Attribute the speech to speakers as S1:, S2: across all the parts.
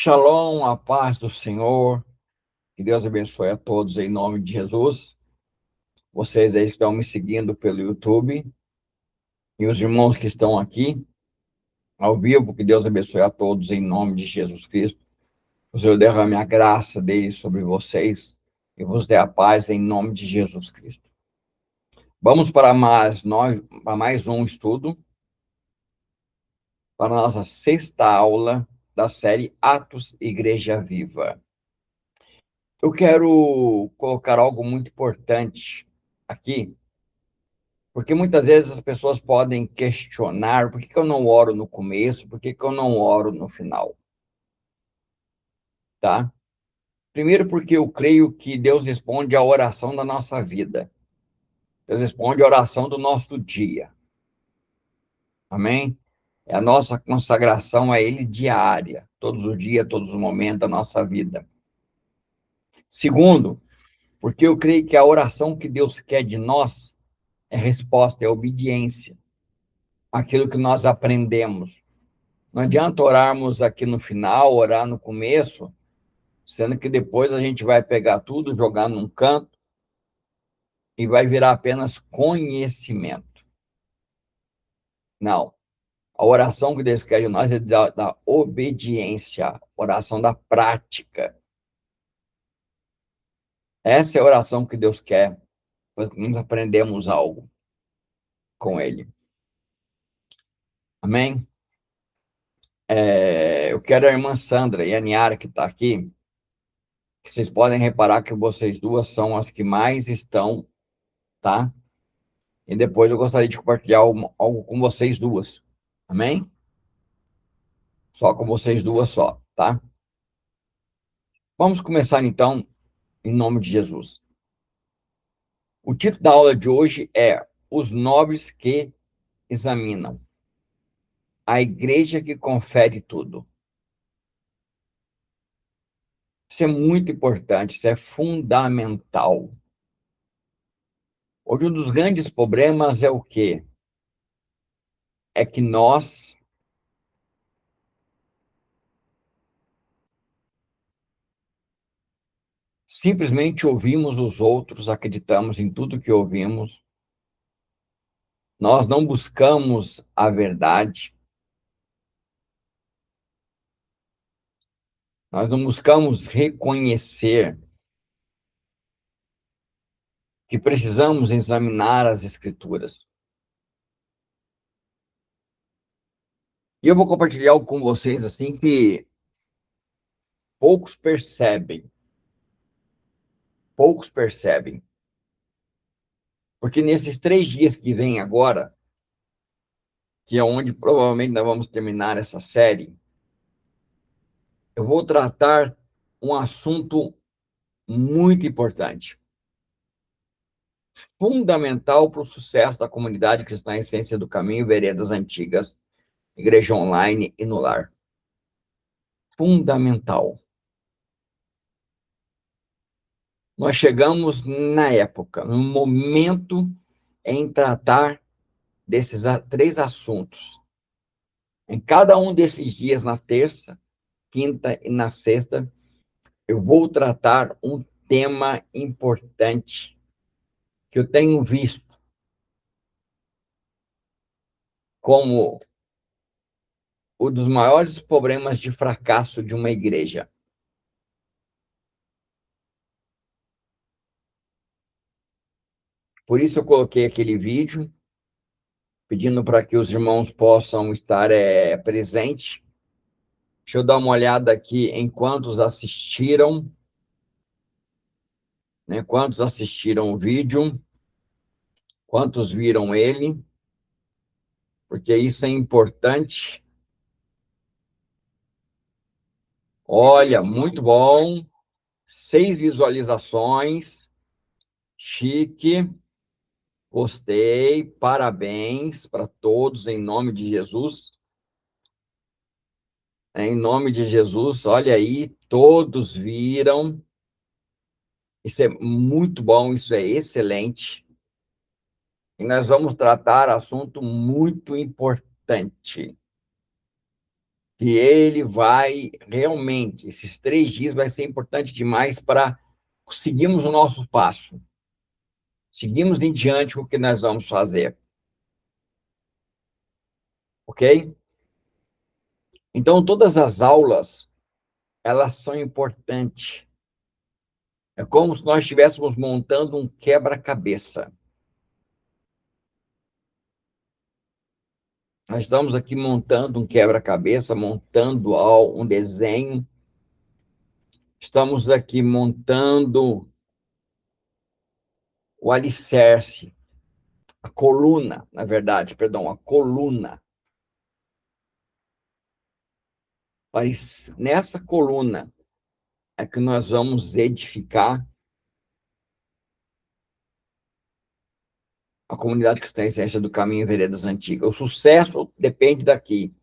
S1: Shalom, a paz do Senhor, que Deus abençoe a todos em nome de Jesus. Vocês aí que estão me seguindo pelo YouTube e os irmãos que estão aqui ao vivo, que Deus abençoe a todos em nome de Jesus Cristo. O Senhor derrame a graça dele sobre vocês e vos dê a paz em nome de Jesus Cristo. Vamos para mais um estudo, para a nossa sexta aula da série Atos Igreja Viva. Eu quero colocar algo muito importante aqui, porque muitas vezes as pessoas podem questionar por que eu não oro no começo, por que eu não oro no final, tá? Primeiro porque eu creio que Deus responde à oração da nossa vida. Deus responde à oração do nosso dia. Amém? É a nossa consagração a Ele diária, todos os dias, todos os momentos da nossa vida. Segundo, porque eu creio que a oração que Deus quer de nós é resposta, é obediência àquilo que nós aprendemos. Não adianta orarmos aqui no final, orar no começo, sendo que depois a gente vai pegar tudo, jogar num canto e vai virar apenas conhecimento. Não. A oração que Deus quer de nós é da obediência, oração da prática. Essa é a oração que Deus quer, porque nós aprendemos algo com Ele. Amém? Eu quero a irmã Sandra e a Niara, que está aqui, que vocês podem reparar que vocês duas são as que mais estão, tá? E depois eu gostaria de compartilhar algo com vocês duas. Amém? Só com vocês duas só, tá? Vamos começar então, em nome de Jesus. O título da aula de hoje é Os Nobres que Examinam. A Igreja que Confere Tudo. Isso é muito importante, isso é fundamental. Hoje, um dos grandes problemas é o quê? É que nós simplesmente ouvimos os outros, acreditamos em tudo que ouvimos, nós não buscamos a verdade, nós não buscamos reconhecer que precisamos examinar as Escrituras. E eu vou compartilhar algo com vocês assim que poucos percebem. Poucos percebem. Porque nesses 3 dias que vem agora, que é onde provavelmente nós vamos terminar essa série, eu vou tratar um assunto muito importante, fundamental para o sucesso da comunidade cristã Essência do Caminho, Veredas Antigas, Igreja Online e no Lar. Fundamental. Nós chegamos na época, no momento em tratar desses 3 assuntos. Em cada um desses dias, na terça, quinta e na sexta, eu vou tratar um tema importante que eu tenho visto como um dos maiores problemas de fracasso de uma igreja. Por isso eu coloquei aquele vídeo, pedindo para que os irmãos possam estar presentes. Deixa eu dar uma olhada aqui em quantos assistiram, né? Quantos assistiram o vídeo, quantos viram ele, porque isso é importante. Olha, muito bom. 6 visualizações. Chique. Gostei. Parabéns para todos, em nome de Jesus. Em nome de Jesus, olha aí, todos viram. Isso é muito bom, isso é excelente. E nós vamos tratar assunto muito importante, que ele vai realmente, esses 3 dias vai ser importante demais para seguirmos o nosso passo, seguimos em diante o que nós vamos fazer, ok? Então, todas as aulas, elas são importantes. É como se nós estivéssemos montando um quebra-cabeça. Nós estamos aqui montando um quebra-cabeça, montando um desenho, estamos aqui montando o alicerce, a coluna, na verdade, perdão, a coluna. Mas nessa coluna é que nós vamos edificar a comunidade cristã essência do caminho e veredas antigas. O sucesso depende daqui,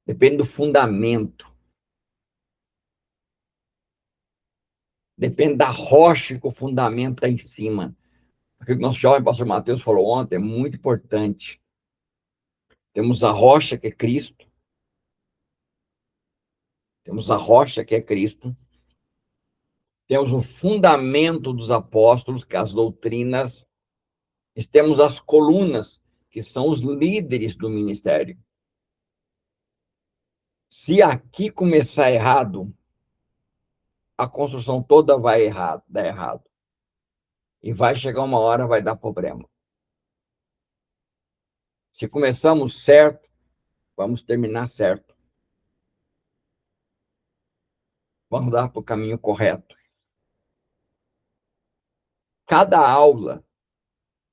S1: depende do fundamento, depende da rocha que o fundamento está em cima. Aquilo que o nosso jovem pastor Mateus falou ontem é muito importante. Temos a rocha que é Cristo, temos a rocha que é Cristo, temos o fundamento dos apóstolos, que é as doutrinas, e temos as colunas, que são os líderes do ministério. Se aqui começar errado, a construção toda vai dar errado. E vai chegar uma hora, vai dar problema. Se começamos certo, vamos terminar certo. Vamos dar para o caminho correto. Cada aula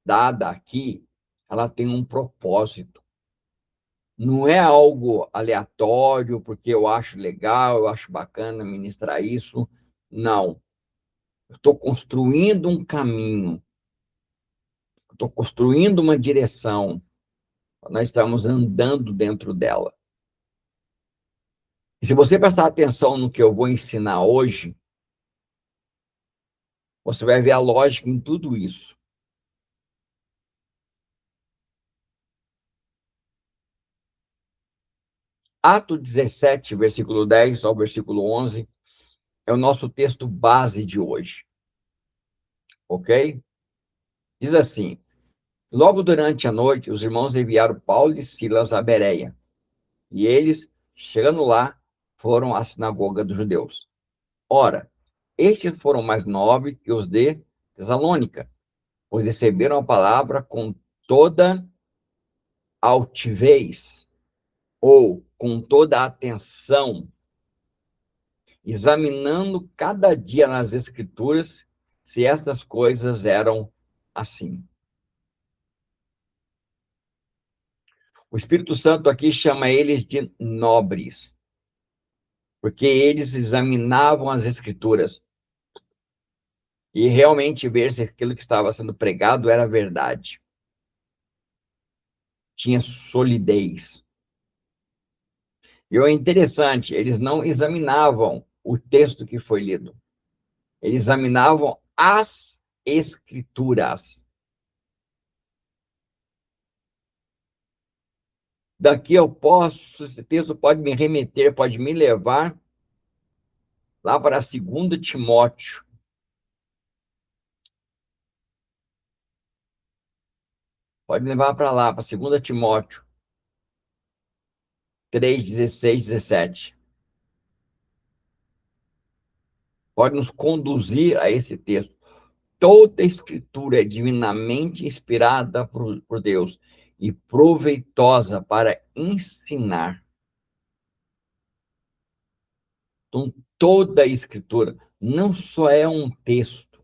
S1: dada aqui, ela tem um propósito. Não é algo aleatório, porque eu acho legal, eu acho bacana ministrar isso. Não. Eu estou construindo um caminho. Estou construindo uma direção. Nós estamos andando dentro dela. E se você prestar atenção no que eu vou ensinar hoje, você vai ver a lógica em tudo isso. Atos 17, versículo 10 ao versículo 11, é o nosso texto base de hoje. Ok? Diz assim: logo durante a noite, os irmãos enviaram Paulo e Silas a Bereia. E eles, chegando lá, foram à sinagoga dos judeus. Ora, estes foram mais nobres que os de Tesalônica, pois receberam a palavra com toda altivez, ou com toda atenção, examinando cada dia nas Escrituras se estas coisas eram assim. O Espírito Santo aqui chama eles de nobres, porque eles examinavam as Escrituras e realmente ver se aquilo que estava sendo pregado era verdade. Tinha solidez. E o interessante, eles não examinavam o texto que foi lido. Eles examinavam as Escrituras. Daqui eu posso, esse texto pode me remeter, pode me levar lá para 2 Timóteo. Pode me levar para lá, para 2 Timóteo 3, 16, 17. Pode nos conduzir a esse texto. Toda a Escritura é divinamente inspirada por Deus e proveitosa para ensinar. Então, toda a Escritura não só é um texto,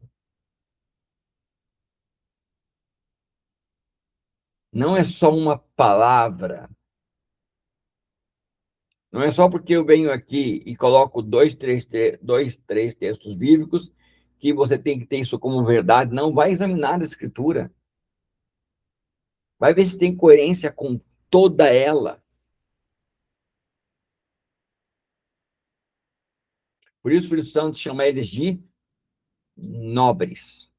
S1: não é só uma palavra, não é só porque eu venho aqui e coloco dois, três textos bíblicos que você tem que ter isso como verdade. Não, vai examinar a Escritura. Vai ver se tem coerência com toda ela. Por isso o Espírito Santo chama eles de nobres.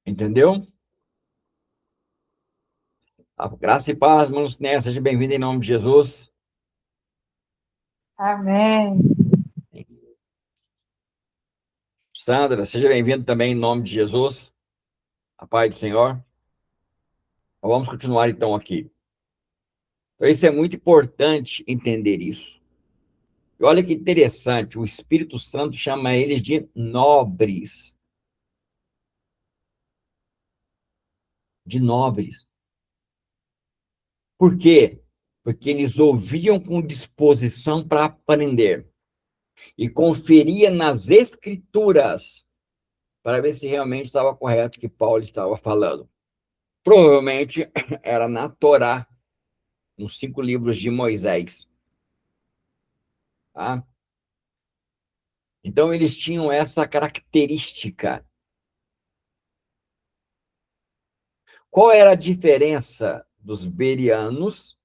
S1: Entendeu? A graça e paz, irmãos, né? Seja bem-vindo em nome de Jesus.
S2: Amém.
S1: Sandra, seja bem-vindo também em nome de Jesus. A paz do Senhor. Então, vamos continuar então aqui. Então, isso é muito importante entender isso. E olha que interessante, o Espírito Santo chama eles de nobres. De nobres. Por quê? Porque eles ouviam com disposição para aprender e conferia nas escrituras para ver se realmente estava correto o que Paulo estava falando. Provavelmente era na Torá, nos 5 livros de Moisés. Tá? Então, eles tinham essa característica. Qual era a diferença dos bereanos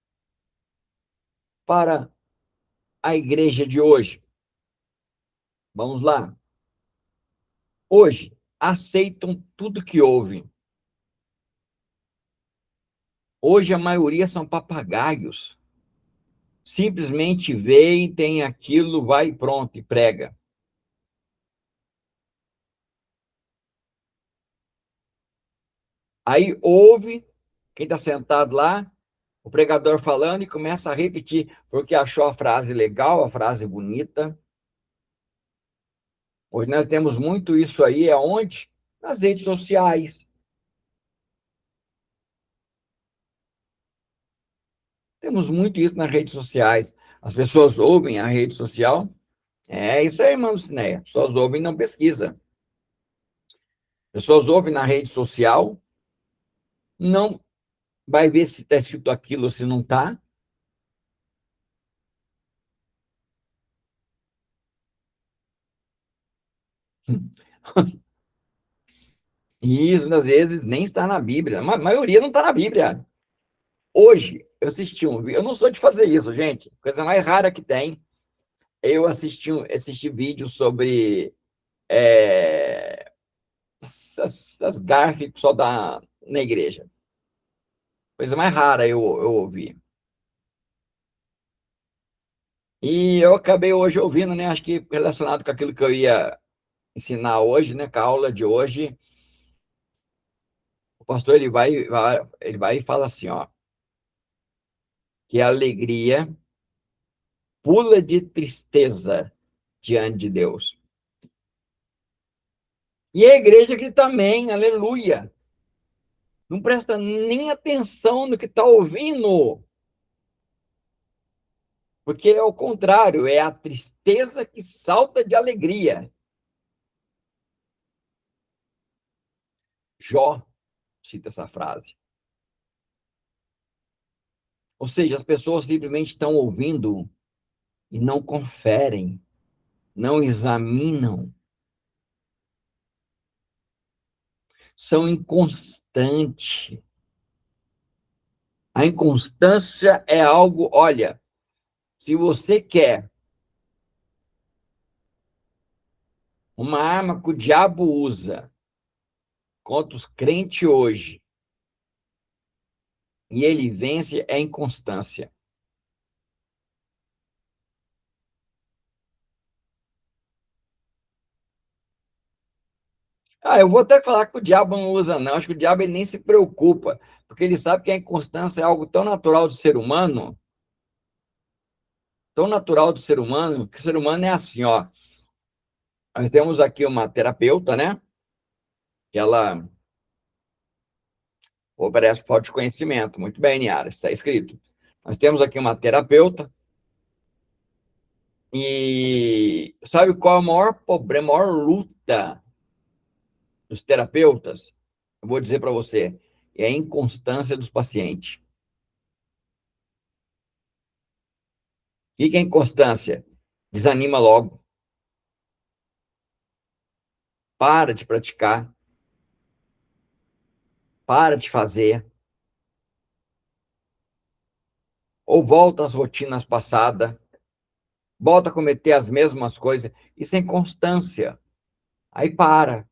S1: para a igreja de hoje? Vamos lá. Hoje, aceitam tudo que ouvem. Hoje, a maioria são papagaios. Simplesmente veem, tem aquilo, vai e pronto, e prega. Aí ouve quem está sentado lá, o pregador falando, e começa a repetir, porque achou a frase legal, a frase bonita. Hoje nós temos muito isso aí, aonde? Nas redes sociais. Temos muito isso nas redes sociais. As pessoas ouvem a rede social. É isso aí, irmão Cineia. As pessoas ouvem e não pesquisa. As pessoas ouvem na rede social, não vai ver se está escrito aquilo ou se não está. E isso, às vezes, nem está na Bíblia. A maioria não está na Bíblia. Hoje, eu assisti um vídeo. Eu não sou de fazer isso, gente. Coisa mais rara que tem. Eu assisti vídeos sobre as garfas que o pessoal dá na igreja. Coisa mais rara eu ouvi. E eu acabei hoje ouvindo, né? Acho que relacionado com aquilo que eu ia ensinar hoje, né? Com a aula de hoje, o pastor ele vai e fala assim, ó, que a alegria pula de tristeza diante de Deus. E a igreja grita amém, aleluia. Não presta nem atenção no que está ouvindo. Porque é o contrário, é a tristeza que salta de alegria. Jó cita essa frase. Ou seja, as pessoas simplesmente estão ouvindo e não conferem, não examinam. São inconstantes. A inconstância é algo, olha, se você quer uma arma que o diabo usa contra os crentes hoje, e ele vence, é a inconstância. Ah, eu vou até falar que o diabo não usa, não. Acho que o diabo ele nem se preocupa, porque ele sabe que a inconstância é algo tão natural do ser humano, tão natural do ser humano, que o ser humano é assim, ó. Nós temos aqui uma terapeuta, né? Que ela oferece falta de conhecimento. Muito bem, Niara, está escrito. Nós temos aqui uma terapeuta e sabe qual é o maior problema, a maior luta dos terapeutas? Eu vou dizer para você, é a inconstância dos pacientes. O que é inconstância? Desanima logo. Para de praticar. Para de fazer. Ou volta às rotinas passadas. Volta a cometer as mesmas coisas. Isso é inconstância. Aí para.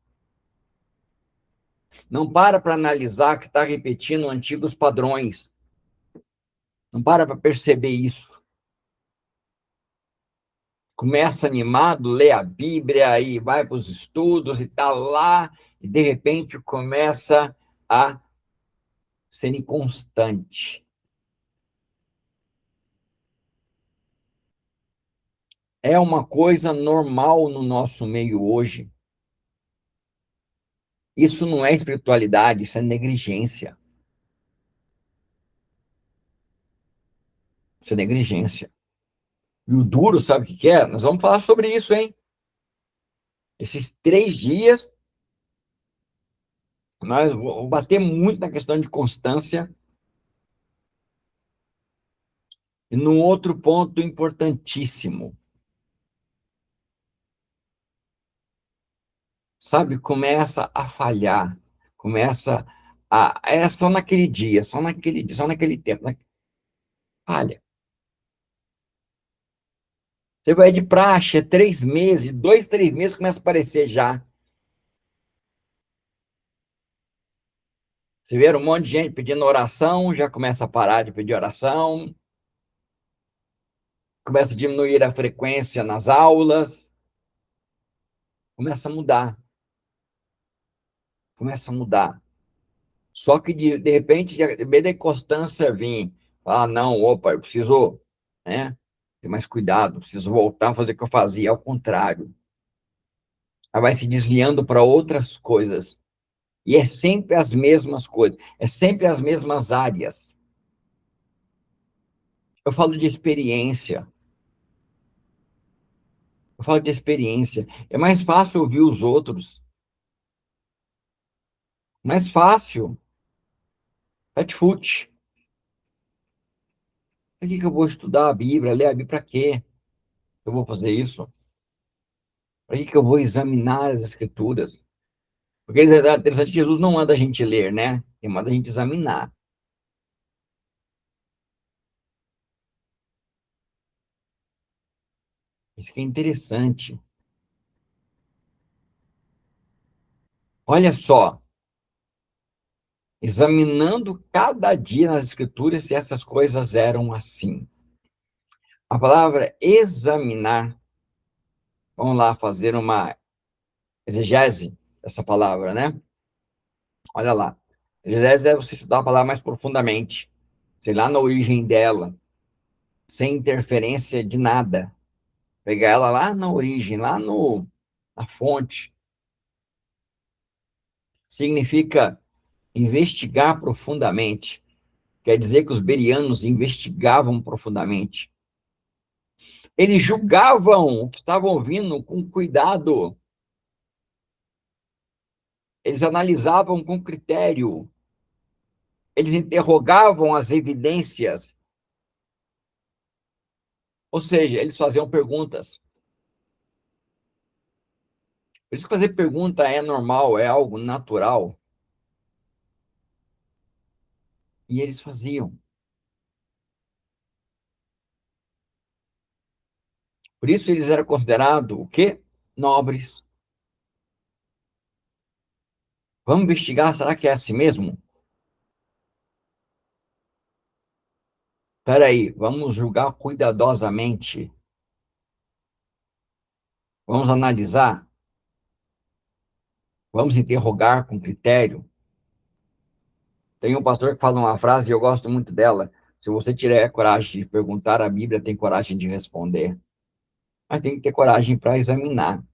S1: Não para analisar que está repetindo antigos padrões. Não para perceber isso. Começa animado, lê a Bíblia e vai para os estudos e está lá, e de repente começa a ser inconstante. É uma coisa normal no nosso meio hoje. Isso não é espiritualidade, isso é negligência. Isso é negligência. E o duro, sabe o que é? Nós vamos falar sobre isso, hein? Esses 3 dias, nós vamos bater muito na questão de constância. E num outro ponto importantíssimo, sabe? Começa a falhar, começa a... É só naquele dia, só naquele dia, só naquele tempo. Falha. Você vai de praxe, 3 meses, 2, 3 meses começa a aparecer já. Você vê um monte de gente pedindo oração, já começa a parar de pedir oração, começa a diminuir a frequência nas aulas, começa a mudar, começa a mudar. Só que, de repente, de vez da constância vir, falar, não, opa, eu preciso, né, ter mais cuidado, preciso voltar a fazer o que eu fazia, ao contrário. Ela vai se desviando para outras coisas. E é sempre as mesmas coisas, é sempre as mesmas áreas. Eu falo de experiência. Eu falo de experiência. É mais fácil ouvir os outros. Mais fácil. Fat-foot. Para que eu vou estudar a Bíblia, ler a Bíblia? Para quê? Eu vou fazer isso? Para que eu vou examinar as Escrituras? Porque é interessante que Jesus não manda a gente ler, né? Ele manda a gente examinar. Isso que é interessante. Olha só, examinando cada dia nas Escrituras se essas coisas eram assim. A palavra examinar, vamos lá fazer uma exegese dessa palavra, né? Olha lá. Exegese é você estudar a palavra mais profundamente, sei lá na origem dela, sem interferência de nada. Pegar ela lá na origem, lá no, na fonte. Significa investigar profundamente. Quer dizer que os berianos investigavam profundamente. Eles julgavam o que estavam ouvindo com cuidado. Eles analisavam com critério. Eles interrogavam as evidências. Ou seja, eles faziam perguntas. Por isso que fazer pergunta é normal, é algo natural. E eles faziam. Por isso eles eram considerados o quê? Nobres. Vamos investigar, será que é assim mesmo? Espera aí, vamos julgar cuidadosamente. Vamos analisar. Vamos interrogar com critério. Tem um pastor que fala uma frase e eu gosto muito dela. Se você tiver coragem de perguntar, a Bíblia tem coragem de responder. Mas tem que ter coragem para examinar,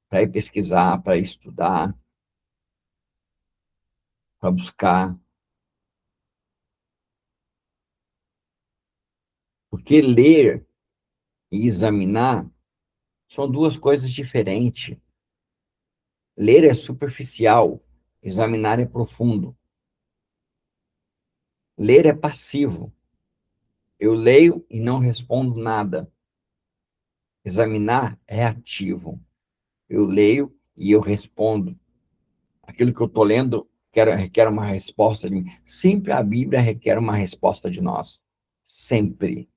S1: para ir pesquisar, para estudar, para buscar. Porque ler e examinar são duas coisas diferentes. Ler é superficial, examinar é profundo. Ler é passivo. Eu leio e não respondo nada. Examinar é ativo. Eu leio e eu respondo. Aquilo que eu estou lendo requer uma resposta de mim. Sempre a Bíblia requer uma resposta de nós. Sempre.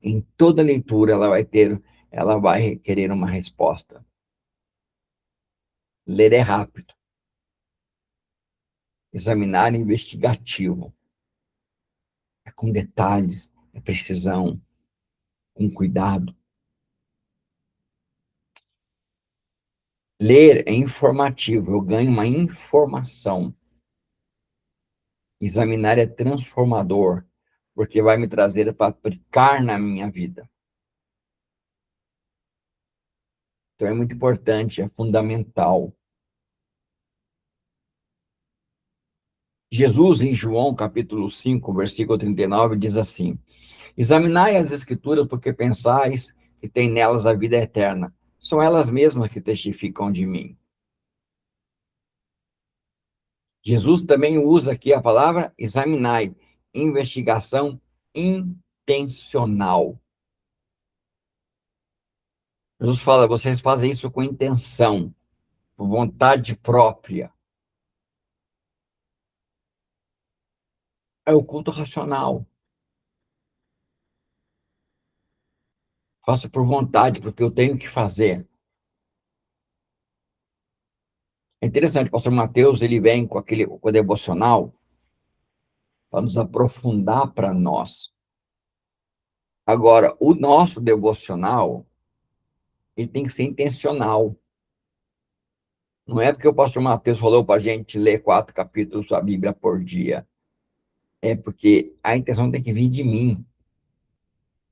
S1: Em toda leitura ela vai requerer uma resposta. Ler é rápido. Examinar é investigativo. É com detalhes, é precisão, com cuidado. Ler é informativo, eu ganho uma informação. Examinar é transformador, porque vai me trazer para aplicar na minha vida. Então é muito importante, é fundamental. Jesus, em João, capítulo 5, versículo 39, diz assim: examinai as Escrituras, porque pensais que tem nelas a vida eterna. São elas mesmas que testificam de mim. Jesus também usa aqui a palavra examinai, investigação intencional. Jesus fala, vocês fazem isso com intenção, por vontade própria. É o culto racional. Faço por vontade, porque eu tenho que fazer. É interessante, o pastor Mateus, ele vem com o devocional para nos aprofundar para nós. Agora, o nosso devocional, ele tem que ser intencional. Não é porque o pastor Mateus falou para a gente ler 4 capítulos da Bíblia por dia. É porque a intenção tem que vir de mim.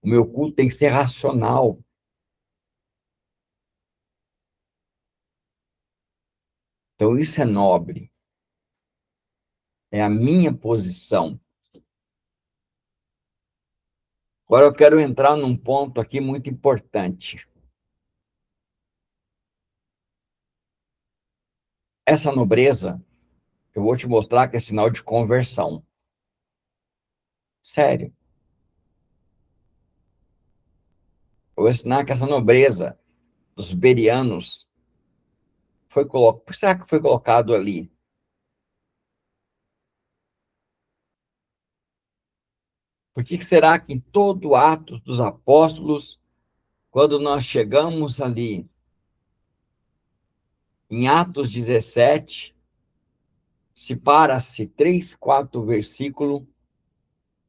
S1: O meu culto tem que ser racional. Então, isso é nobre. É a minha posição. Agora, eu quero entrar num ponto aqui muito importante. Essa nobreza, eu vou te mostrar que é sinal de conversão. Sério. Eu vou ensinar que essa nobreza dos berianos foi colocado. Por que será que foi colocado ali? Por que será que em todo Atos dos Apóstolos, quando nós chegamos ali, em Atos 17, separa-se 3, 4 versículos,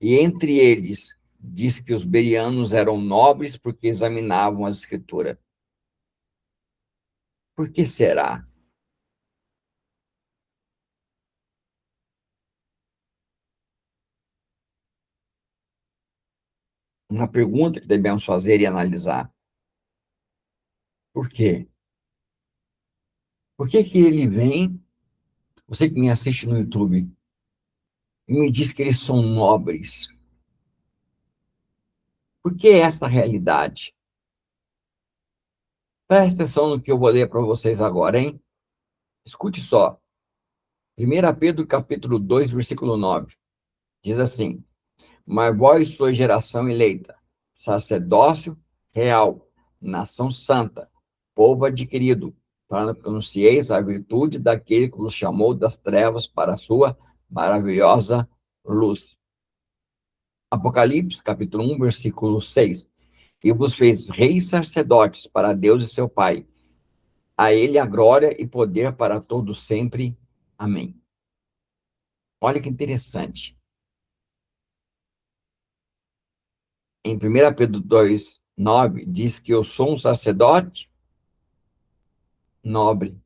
S1: e entre eles diz que os berianos eram nobres porque examinavam a Escritura. Por que será? Uma pergunta que devemos fazer e analisar. Por quê? Por que que ele vem, você que me assiste no YouTube, e me diz que eles são nobres? Por que essa realidade? Presta atenção no que eu vou ler para vocês agora, hein? Escute só. 1 Pedro, capítulo 2, versículo 9. Diz assim: mas vós sois geração eleita, sacerdócio real, nação santa, povo adquirido, para que anuncieis a virtude daquele que vos chamou das trevas para a sua maravilhosa luz. Apocalipse, capítulo 1, versículo 6. E vos fez reis sacerdotes para Deus e seu Pai. A ele a glória e poder para todos sempre. Amém. Olha que interessante. Em 1 Pedro 2, 9, diz que eu sou um sacerdote nobre.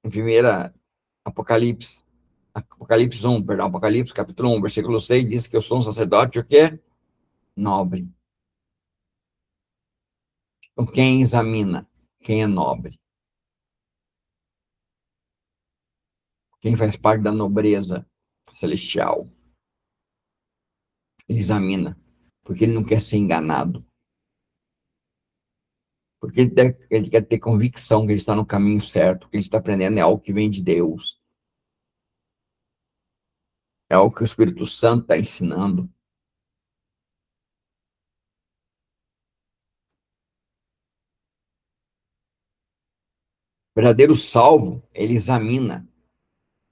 S1: Em 1 Apocalipse 1, perdão, Apocalipse capítulo 1, versículo 6, diz que eu sou um sacerdote o quê? Nobre. Então, quem examina? Quem é nobre? Quem faz parte da nobreza celestial? Ele examina, porque ele não quer ser enganado. Porque ele quer ter convicção que ele está no caminho certo, que ele está aprendendo é algo que vem de Deus. É algo que o Espírito Santo está ensinando. O verdadeiro salvo, ele examina,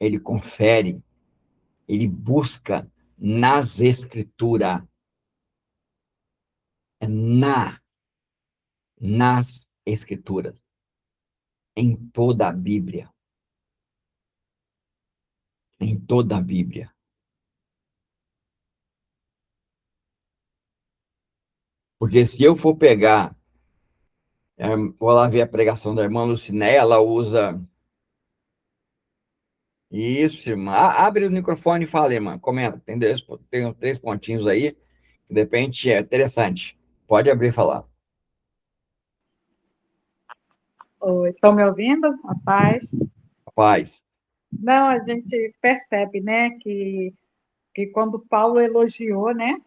S1: ele confere, ele busca nas Escrituras. É nas Escrituras. Em toda a Bíblia. em toda a Bíblia. Porque se eu for pegar, vou lá ver a pregação da irmã Lucinéia, ela usa isso, irmã. Abre o microfone e fala, irmã, comenta. Tem 3 pontinhos aí, de repente é interessante. Pode abrir e falar.
S2: Oi, estão me ouvindo? A paz.
S1: Paz.
S2: Não, a gente percebe, né, que quando Paulo elogiou, né,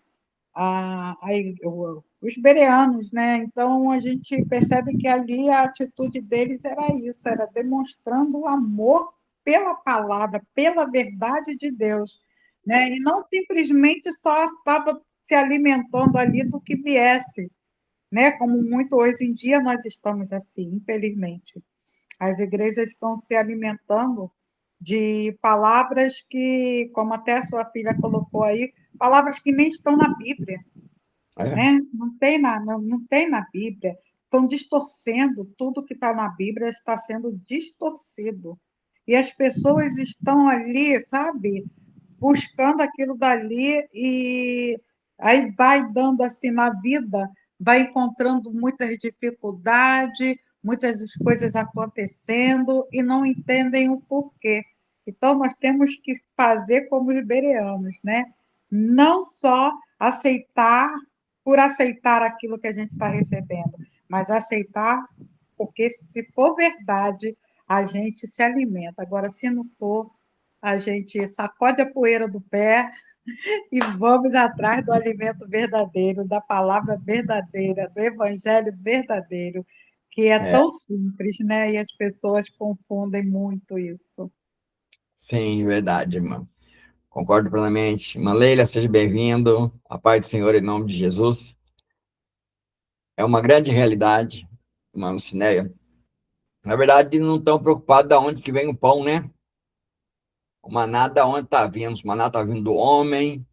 S2: os bereanos, né, então a gente percebe que ali a atitude deles era isso, era demonstrando o amor pela palavra, pela verdade de Deus, né, e não simplesmente só estava se alimentando ali do que viesse, né, como muito hoje em dia nós estamos assim, infelizmente. As igrejas estão se alimentando de palavras que, como até a sua filha colocou aí, palavras que nem estão na Bíblia,
S1: É,
S2: né? Não tem na Bíblia. Estão distorcendo tudo que está na Bíblia, está sendo distorcido. E as pessoas estão ali, sabe, buscando aquilo dali e aí vai dando assim na vida, vai encontrando muitas dificuldades, muitas coisas acontecendo e não entendem o porquê. Então, nós temos que fazer como os bereanos, né? Não só aceitar por aceitar aquilo que a gente está recebendo, mas aceitar porque, se for verdade, a gente se alimenta. Agora, se não for, a gente sacode a poeira do pé e vamos atrás do alimento verdadeiro, da palavra verdadeira, do evangelho verdadeiro, que é
S1: é,
S2: tão simples, né? E as pessoas confundem muito isso.
S1: sim, verdade, irmã. Concordo plenamente. Irmã Leila, seja bem-vindo. A paz do Senhor em nome de Jesus. É uma grande realidade, irmã Lucinéia. Na verdade, não estão preocupados de onde que vem o pão, né? O maná da onde está vindo? O maná está vindo do homem.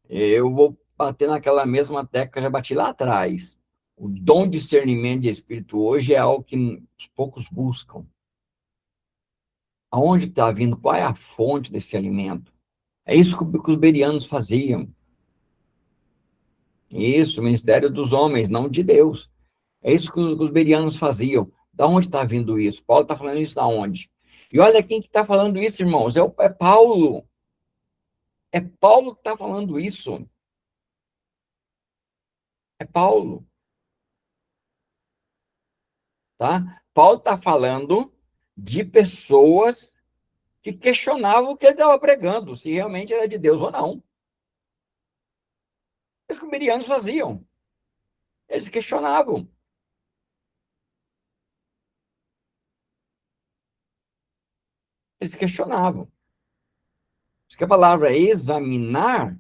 S1: Eu vou bater naquela mesma tecla que eu já bati lá atrás. O dom de discernimento de espírito hoje é algo que os poucos buscam. Aonde está vindo? Qual é a fonte desse alimento? É isso que os berianos faziam. Isso, o ministério dos homens, não de Deus. É isso que os berianos faziam. Da onde está vindo isso? Paulo está falando isso da onde? E olha quem que está falando isso, irmãos. É Paulo. É Paulo que está falando isso. É Paulo, tá? Paulo está falando de pessoas que questionavam o que ele estava pregando, se realmente era de Deus ou não. Os comedianos faziam. Eles questionavam. Eles questionavam. Porque a palavra examinar,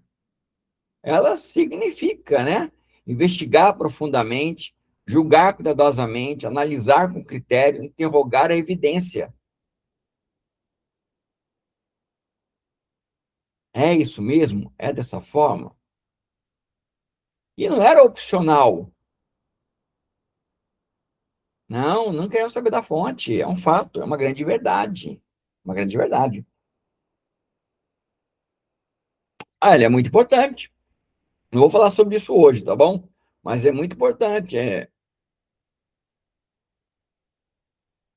S1: ela significa, né? Investigar profundamente, julgar cuidadosamente, analisar com critério, interrogar a evidência. É isso mesmo? É dessa forma? E não era opcional. Não, não queremos saber da fonte. É um fato, é uma grande verdade. Uma grande verdade. Ah, ele é muito importante. Não vou falar sobre isso hoje, tá bom? Mas é muito importante.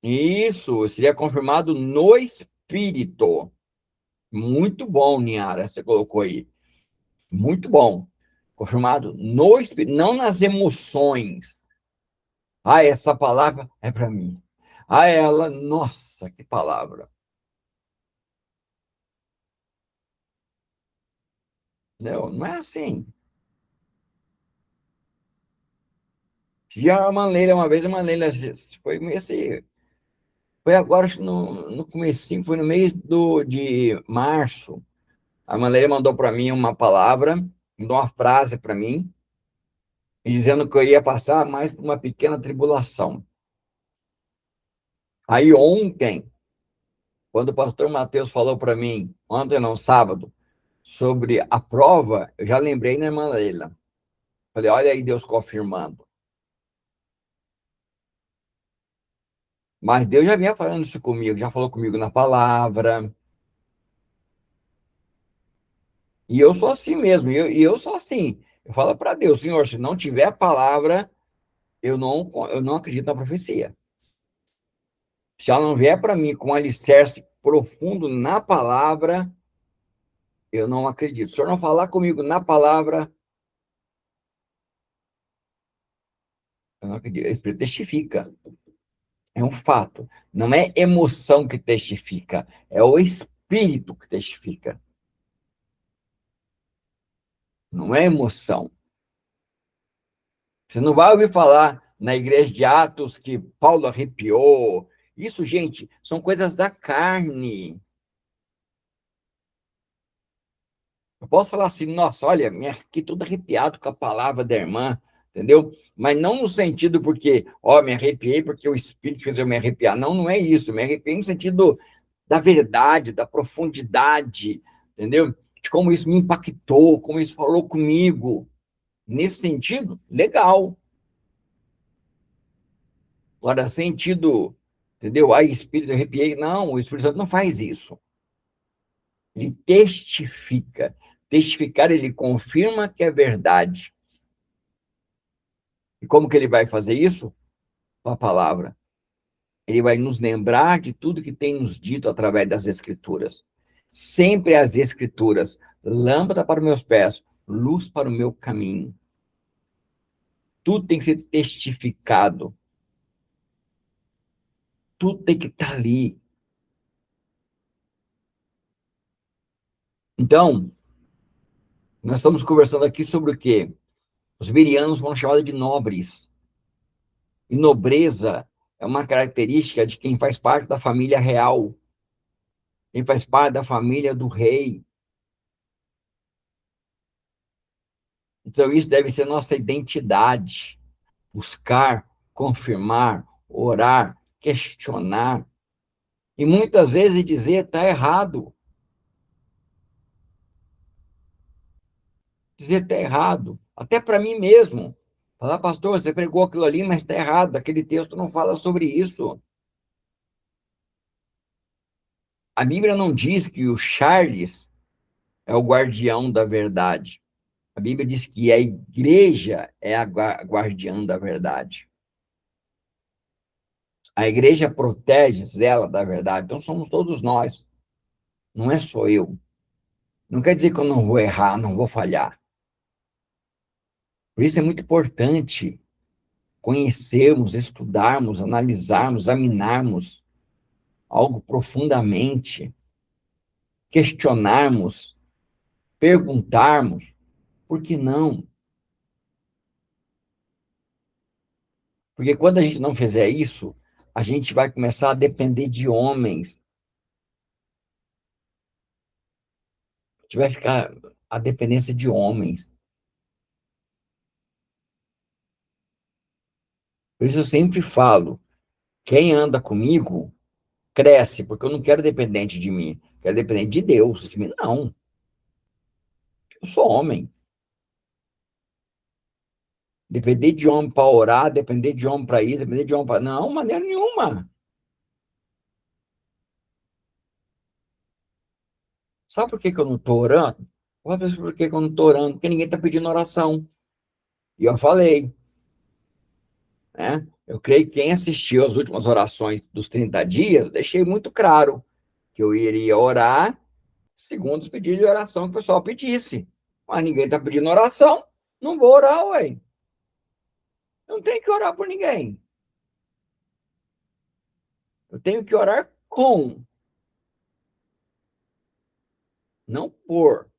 S1: Isso seria confirmado no espírito. Muito bom, Niara, você colocou aí. Muito bom. Confirmado no espírito, não nas emoções. Ah, essa palavra é para mim. Ah, ela, nossa, que palavra. Não, não é assim. Já a Manleila, uma vez a Manleila, foi esse, foi agora, acho que no comecinho, foi no mês de março. A Manleila mandou para mim uma palavra, mandou uma frase para mim, dizendo que eu ia passar mais por uma pequena tribulação. Aí ontem, quando o pastor Mateus falou para mim, ontem não, sábado, sobre a prova, eu já lembrei na irmã Leila. Falei, olha aí Deus confirmando. Mas Deus já vinha falando isso comigo, já falou comigo na palavra, E eu sou assim mesmo, e eu sou assim. Eu falo para Deus, Senhor, se não tiver a palavra, eu não acredito na profecia. Se ela não vier para mim com um alicerce profundo na palavra, eu não acredito. Se o senhor não falar comigo na palavra, eu não acredito. O Espírito testifica. É um fato. Não é emoção que testifica, é o Espírito que testifica. Não é emoção. Você não vai ouvir falar na igreja de Atos que Paulo arrepiou. Isso, gente, são coisas da carne. Eu posso falar assim, nossa, olha, fiquei todo arrepiado com a palavra da irmã, entendeu? Mas não no sentido porque, ó, me arrepiei porque o Espírito fez eu me arrepiar. Não, não é isso. Me arrepiei no sentido da verdade, da profundidade, entendeu? De como isso me impactou, como isso falou comigo. Nesse sentido, legal. Agora, sentido, entendeu? Ai, Espírito, arrepiei. Não, o Espírito Santo não faz isso. Ele testifica. Testificar, ele confirma que é verdade. E como que ele vai fazer isso? Com a palavra. Ele vai nos lembrar de tudo que tem nos dito através das Escrituras. Sempre as Escrituras, lâmpada para os meus pés, luz para o meu caminho. Tudo tem que ser testificado. Tudo tem que estar ali. Então, nós estamos conversando aqui sobre o quê? Os birianos foram chamados de nobres. E nobreza é uma característica de quem faz parte da família real, quem faz parte da família do rei. Então, isso deve ser nossa identidade. Buscar, confirmar, orar, questionar. E muitas vezes dizer está errado. Dizer está errado. Até para mim mesmo. Falar, pastor, você pregou aquilo ali, mas está errado. Aquele texto não fala sobre isso. A Bíblia não diz que o Charles é o guardião da verdade. A Bíblia diz que a igreja é a guardiã da verdade. A igreja protege ela da verdade. Então somos todos nós. Não é só eu. Não quer dizer que eu não vou errar, não vou falhar. Por isso é muito importante conhecermos, estudarmos, analisarmos, examinarmos algo profundamente, questionarmos, perguntarmos, por que não? Porque quando a gente não fizer isso, a gente vai começar a depender de homens. A gente vai ficar a dependência de homens. Por isso eu sempre falo, quem anda comigo cresce, porque eu não quero dependente de mim, quero dependente de Deus. De mim, não, eu sou homem. Depender de homem para orar, depender de homem para isso, depender de homem para... Não, maneira nenhuma. Sabe por que que eu não estou orando? Sabe por que que eu não estou orando? Porque ninguém está pedindo oração. E eu falei, né? Eu creio que quem assistiu às últimas orações dos 30 dias, deixei muito claro que eu iria orar segundo os pedidos de oração que o pessoal pedisse. Mas ninguém está pedindo oração, não vou orar, ué. Não tenho que orar por ninguém. Eu tenho que orar com, não por,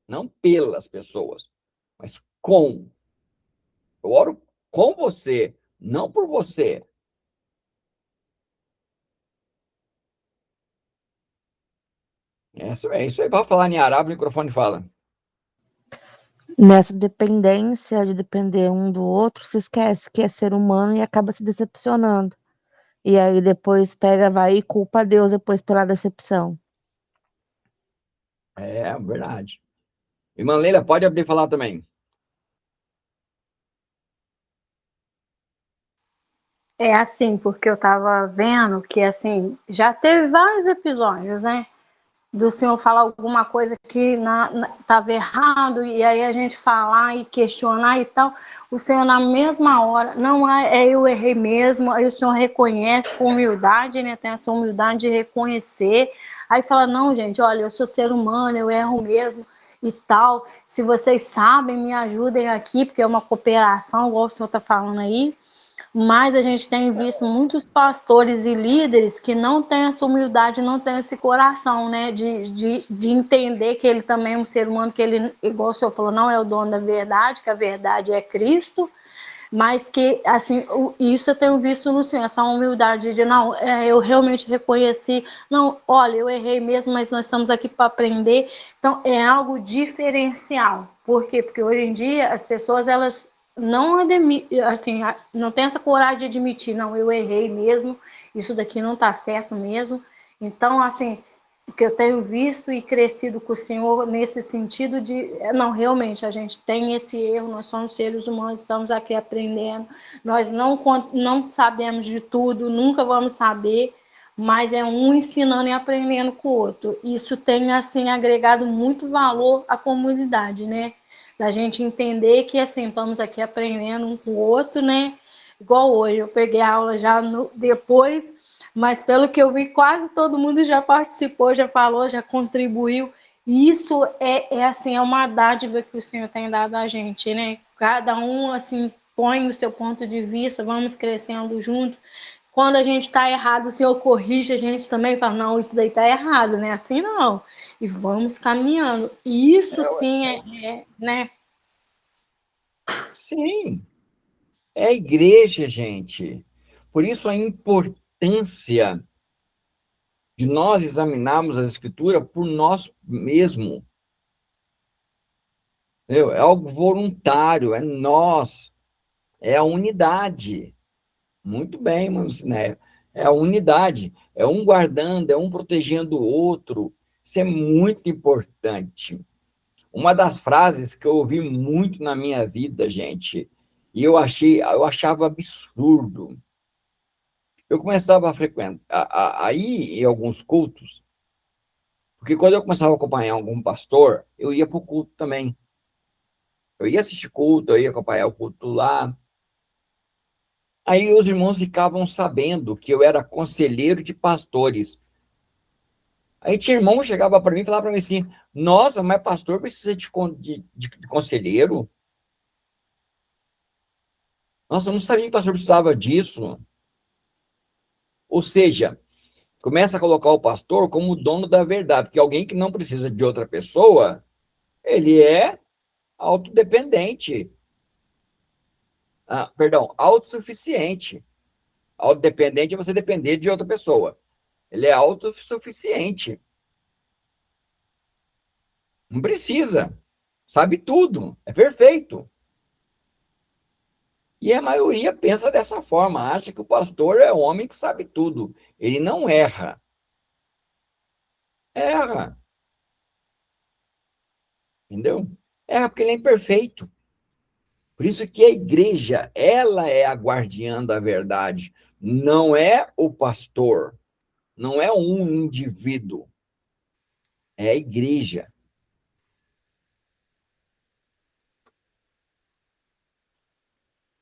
S1: não pelas pessoas, mas com. Eu oro com você, não por você. É isso aí. Vai falar em arábico, o microfone fala.
S3: Nessa dependência de depender um do outro, se esquece que é ser humano e acaba se decepcionando. E aí depois pega, vai e culpa Deus depois pela decepção.
S1: É verdade. Irmã Leila, pode abrir e falar também.
S4: É assim, porque eu tava vendo que, assim, já teve vários episódios, né? do senhor falar alguma coisa que estava errado, e aí a gente falar e questionar e tal, o senhor na mesma hora, não eu errei mesmo, aí o senhor reconhece com humildade, né, tem essa humildade de reconhecer, aí fala, não, gente, olha, eu sou ser humano, eu erro mesmo e tal, se vocês sabem, me ajudem aqui, porque é uma cooperação, igual o senhor está falando aí, mas a gente tem visto muitos pastores e líderes que não têm essa humildade, não têm esse coração, né? De entender que ele também é um ser humano, que ele, igual o senhor falou, não é o dono da verdade, que a verdade é Cristo, mas que, assim, isso eu tenho visto no Senhor, essa humildade de, não, eu realmente reconheci, não, olha, eu errei mesmo, mas nós estamos aqui para aprender. Então, é algo diferencial. Por quê? Porque hoje em dia as pessoas, elas não admitem, assim, não tem essa coragem de admitir, não, eu errei mesmo, isso daqui não está certo mesmo. Então, assim, o que eu tenho visto e crescido com o Senhor nesse sentido de, não, realmente, a gente tem esse erro, nós somos seres humanos, estamos aqui aprendendo, nós não sabemos de tudo, nunca vamos saber, mas é um ensinando e aprendendo com o outro. Isso tem, assim, agregado muito valor à comunidade, né? Da gente entender que, assim, estamos aqui aprendendo um com o outro, né? Igual hoje, eu peguei a aula já depois, mas pelo que eu vi, quase todo mundo já participou, já falou, já contribuiu. E isso assim, é uma dádiva que o Senhor tem dado a gente, né? Cada um, assim, põe o seu ponto de vista, vamos crescendo junto. Quando a gente está errado, o Senhor corrige a gente também, fala, não, isso daí está errado, né? Assim não. E vamos caminhando. E isso sim né?
S1: Sim, é a igreja, gente. Por isso a importância de nós examinarmos a Escritura por nós mesmos. Entendeu? É algo voluntário, é nós, é a unidade. Muito bem, né? É a unidade, é um guardando, é um protegendo o outro. Isso é muito importante. Uma das frases que eu ouvi muito na minha vida, gente, e eu achava absurdo. Eu começava a frequentar, a ir em alguns cultos, porque quando eu começava a acompanhar algum pastor, eu ia para o culto também. Eu ia assistir culto, eu ia acompanhar o culto lá. Aí os irmãos ficavam sabendo que eu era conselheiro de pastores. Aí tinha irmão que chegava para mim e falava para mim assim: Nossa, mas pastor precisa de conselheiro? Nossa, eu não sabia que o pastor precisava disso. Ou seja, começa a colocar o pastor como dono da verdade, porque alguém que não precisa de outra pessoa, ele é autodependente. Perdão, autossuficiente. Autodependente é você depender de outra pessoa. Ele é autossuficiente. Não precisa. Sabe tudo. É perfeito. E a maioria pensa dessa forma, acha que o pastor é o homem que sabe tudo. Ele não erra. Erra. Entendeu? Erra porque ele é imperfeito. Por isso que a igreja, ela é a guardiã da verdade. Não é o pastor. Não é um indivíduo. É a igreja.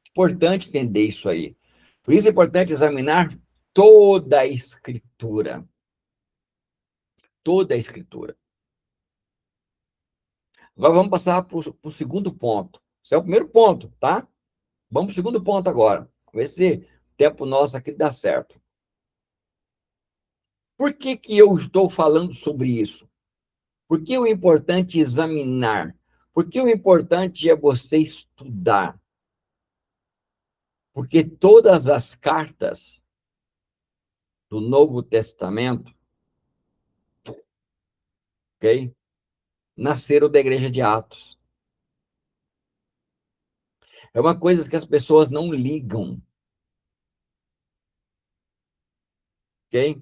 S1: Importante entender isso aí. Por isso é importante examinar toda a escritura. Toda a escritura. Agora vamos passar para o segundo ponto. Esse é o primeiro ponto, tá? Vamos para o segundo ponto agora. Vamos ver se o tempo nosso aqui dá certo. Por que que eu estou falando sobre isso? Por que o importante é examinar? Por que o importante é você estudar? Porque todas as cartas do Novo Testamento, ok? Nasceram da igreja de Atos. É uma coisa que as pessoas não ligam, ok?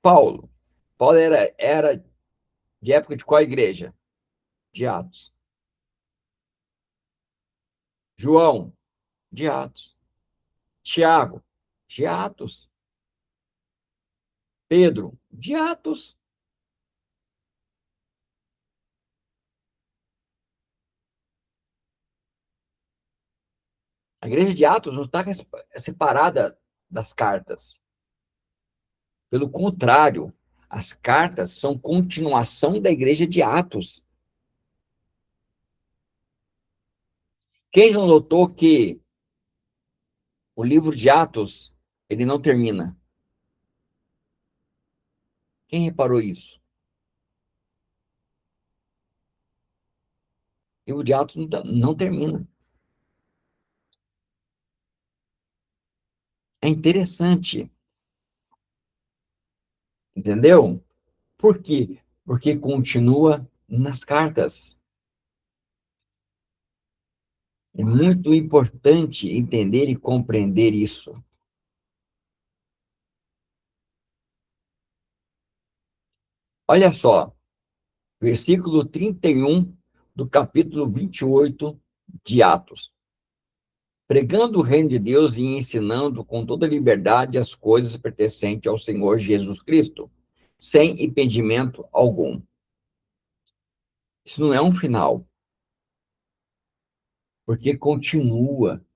S1: Paulo. Paulo era de época de qual igreja? De Atos. João, de Atos. Tiago, de Atos. Pedro, de Atos. A igreja de Atos não está separada das cartas. Pelo contrário, as cartas são continuação da igreja de Atos. Quem já notou que o livro de Atos, ele não termina? Quem reparou isso? O livro de Atos não termina. É interessante. Entendeu? Por quê? Porque continua nas cartas. É muito importante entender e compreender isso. Olha só, versículo 31 do capítulo 28 de Atos. Pregando o reino de Deus e ensinando com toda liberdade as coisas pertencentes ao Senhor Jesus Cristo, sem impedimento algum. Isso não é um final, porque continua.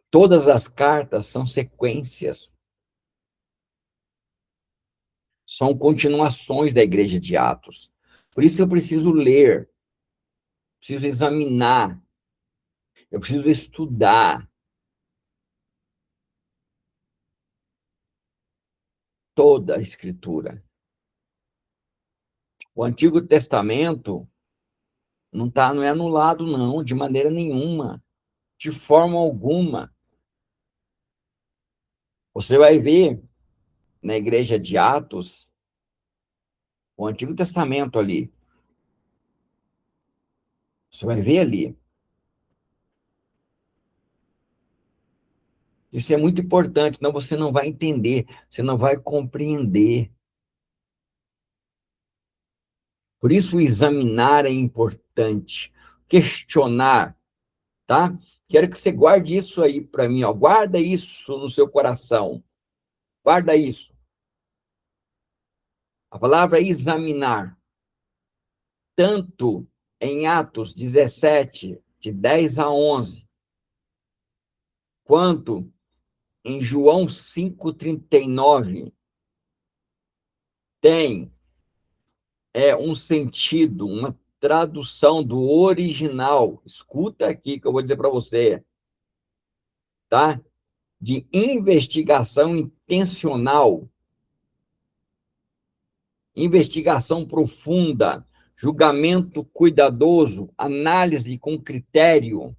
S1: Todas as cartas são sequências, são continuações da igreja de Atos. Por isso eu preciso ler, preciso examinar, eu preciso estudar toda a Escritura. O Antigo Testamento não é anulado, não, de maneira nenhuma, de forma alguma. Você vai ver na igreja de Atos o Antigo Testamento ali. Você vai ver ali. Isso é muito importante, senão você não vai entender, você não vai compreender. Por isso, examinar é importante. Questionar, tá? Quero que você guarde isso aí para mim, ó. Guarda isso no seu coração. Guarda isso. A palavra examinar, tanto em Atos 17, de 10 a 11, quanto em João 5,39, tem um sentido, uma tradução do original. Escuta aqui que eu vou dizer para você, tá? De investigação intencional, investigação profunda, julgamento cuidadoso, análise com critério.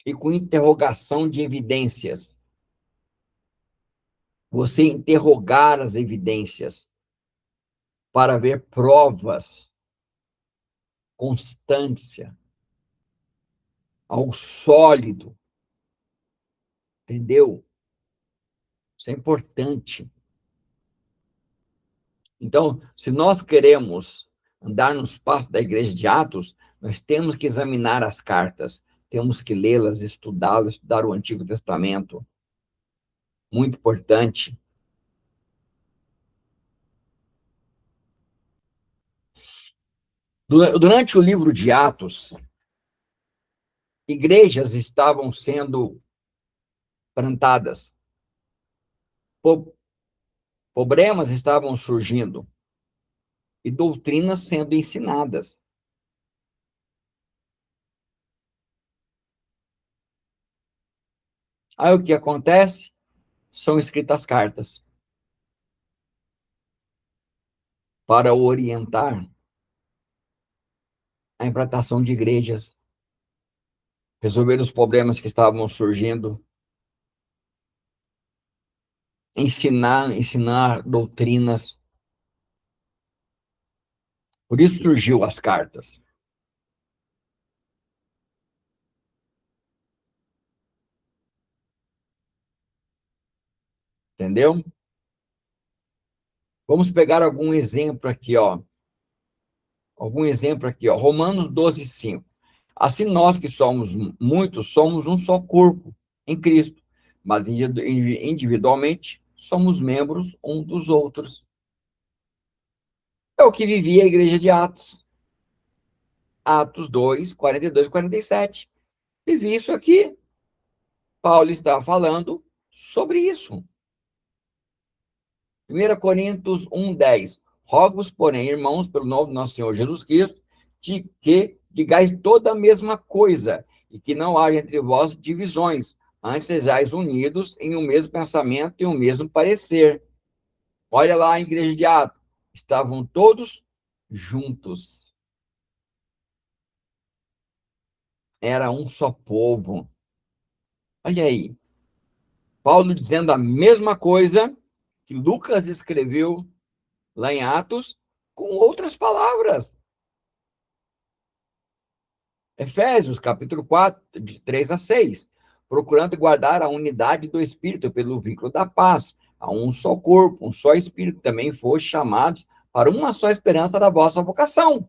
S1: E com interrogação de evidências. Você interrogar as evidências para ver provas, constância, algo sólido. Entendeu? Isso é importante. Então, se nós queremos andar nos passos da igreja de Atos, nós temos que examinar as cartas, temos que lê-las, estudá-las, estudar o Antigo Testamento. Muito importante. Durante o livro de Atos, igrejas estavam sendo plantadas, problemas estavam surgindo e doutrinas sendo ensinadas. Aí o que acontece? São escritas cartas para orientar a implantação de igrejas, resolver os problemas que estavam surgindo, ensinar doutrinas. Por isso surgiu as cartas. Entendeu? Vamos pegar algum exemplo aqui, ó. Romanos 12, 5. Assim nós que somos muitos, somos um só corpo em Cristo, mas individualmente somos membros um dos outros. É o que vivia a igreja de Atos. Atos 2, 42 e 47. Vivi isso aqui. Paulo está falando sobre isso. 1 Coríntios 1:10. Rogo-vos, porém, irmãos, pelo nome do nosso Senhor Jesus Cristo, de que digais toda a mesma coisa, e que não haja entre vós divisões, antes sejais unidos em um mesmo pensamento e um mesmo parecer. Olha lá a igreja de Atos. Estavam todos juntos. Era um só povo. Olha aí. Paulo dizendo a mesma coisa que Lucas escreveu lá em Atos, com outras palavras. Efésios, capítulo 4, de 3 a 6. Procurando guardar a unidade do Espírito pelo vínculo da paz. Há um só corpo, um só Espírito, também foste chamados para uma só esperança da vossa vocação.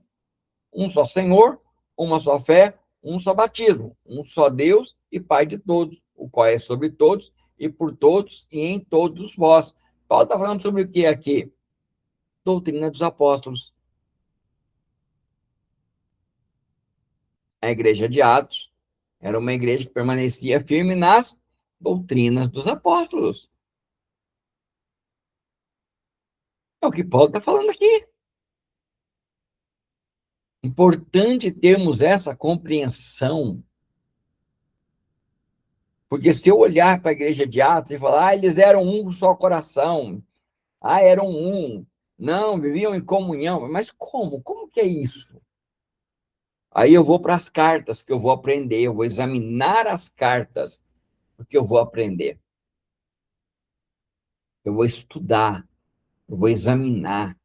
S1: Um só Senhor, uma só fé, um só batismo, um só Deus e Pai de todos, o qual é sobre todos e por todos e em todos vós. Paulo está falando sobre o que aqui? Doutrina dos apóstolos. A igreja de Atos era uma igreja que permanecia firme nas doutrinas dos apóstolos. É o que Paulo está falando aqui. Importante termos essa compreensão. Porque se eu olhar para a igreja de Atos e falar, eles eram um só coração, eram um, não, viviam em comunhão, mas como? Como que é isso? Aí eu vou para as cartas que eu vou aprender, eu vou examinar as cartas, porque eu vou aprender. Eu vou estudar, eu vou examinar.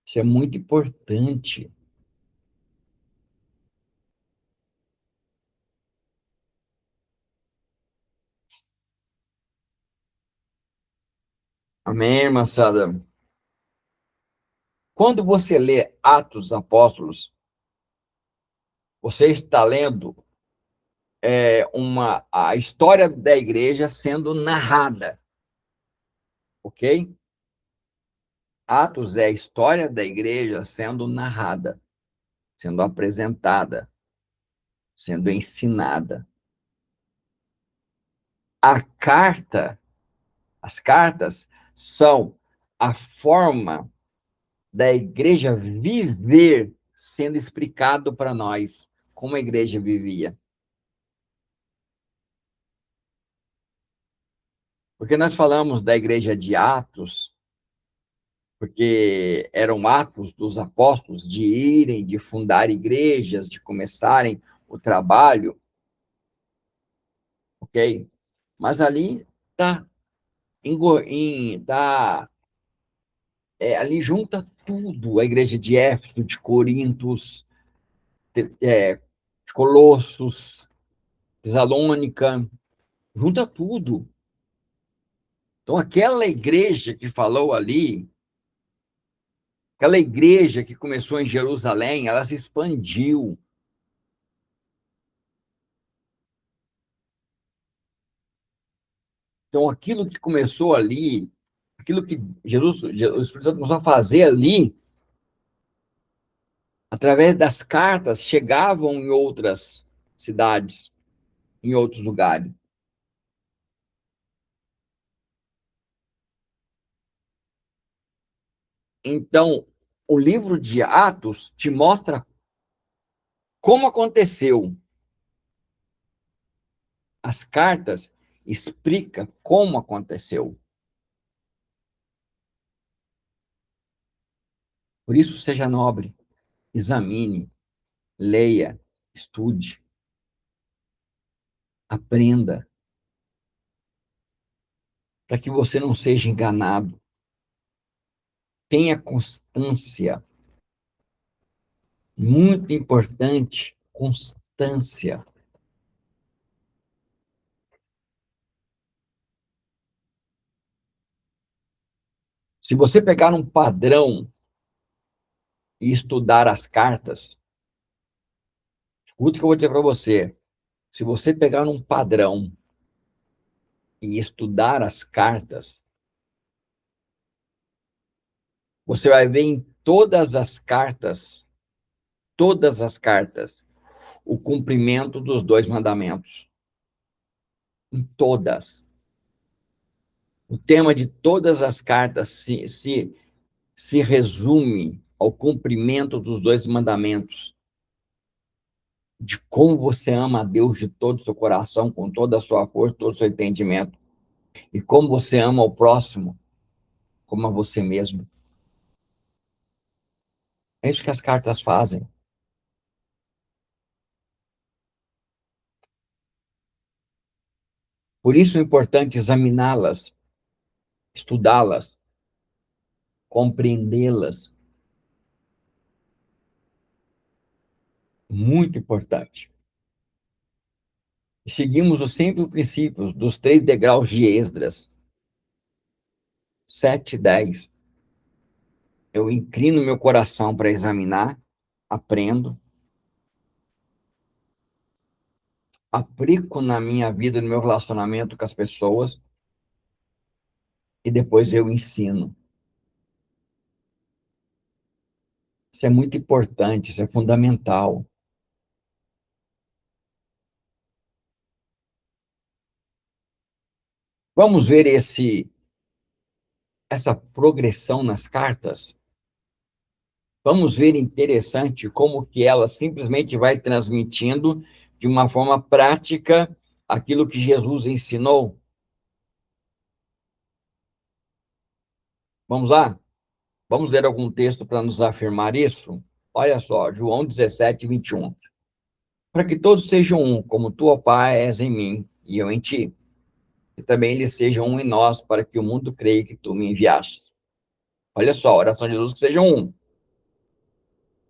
S1: Isso é muito importante. Amém, irmã Sara? Quando você lê Atos dos Apóstolos, você está lendo a história da igreja sendo narrada, ok? Atos é a história da igreja sendo narrada, sendo apresentada, sendo ensinada. As cartas são a forma da igreja viver sendo explicado para nós como a igreja vivia. Porque nós falamos da igreja de Atos, porque eram atos dos apóstolos de irem, de fundar igrejas, de começarem o trabalho, ok? Mas ali está ali junta tudo, a igreja de Éfeso, de Corintos, de Colossos, Tesalônica, junta tudo. Então, aquela igreja que falou ali, aquela igreja que começou em Jerusalém, ela se expandiu. Então, aquilo que começou ali, aquilo que o Espírito Santo começou a fazer ali, através das cartas, chegavam em outras cidades, em outros lugares. Então, o livro de Atos te mostra como aconteceu. As cartas explicam como aconteceu. Por isso, seja nobre, examine, leia, estude, aprenda, para que você não seja enganado. Tenha constância. Muito importante, constância. Se você pegar um padrão e estudar as cartas, escuta o que eu vou dizer para você. Se você pegar um padrão e estudar as cartas, você vai ver em todas as cartas, o cumprimento dos 2 mandamentos. Em todas. O tema de todas as cartas se resume ao cumprimento dos 2 mandamentos. De como você ama a Deus de todo o seu coração, com toda a sua força, todo o seu entendimento. E como você ama o próximo, como a você mesmo. É isso que as cartas fazem. Por isso é importante examiná-las, estudá-las, compreendê-las. Muito importante. E seguimos os simples princípios dos 3 degraus de Esdras. 7 e 10. Eu inclino meu coração para examinar, aprendo, aplico na minha vida, no meu relacionamento com as pessoas, e depois eu ensino. Isso é muito importante, isso é fundamental. Vamos ver essa progressão nas cartas? Vamos ver interessante como que ela simplesmente vai transmitindo de uma forma prática aquilo que Jesus ensinou. Vamos lá? Vamos ler algum texto para nos afirmar isso? Olha só, João 17, 21. Para que todos sejam um, como tu, ó Pai, és em mim e eu em ti. E também eles sejam um em nós, para que o mundo creia que tu me enviastes. Olha só, a oração de Jesus, que sejam um.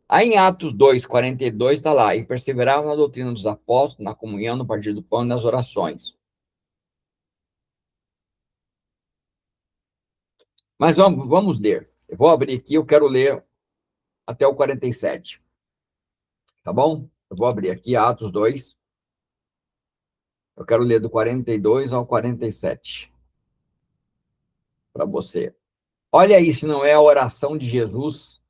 S1: Aí em Atos 2, 42, está lá. E perseveravam na doutrina dos apóstolos, na comunhão, no partir do pão e nas orações. Mas vamos ler. Eu vou abrir aqui, eu quero ler até o 47. Tá bom? Eu vou abrir aqui Atos 2. Eu quero ler do 42 ao 47. Para você. Olha aí se não é a oração de Jesus.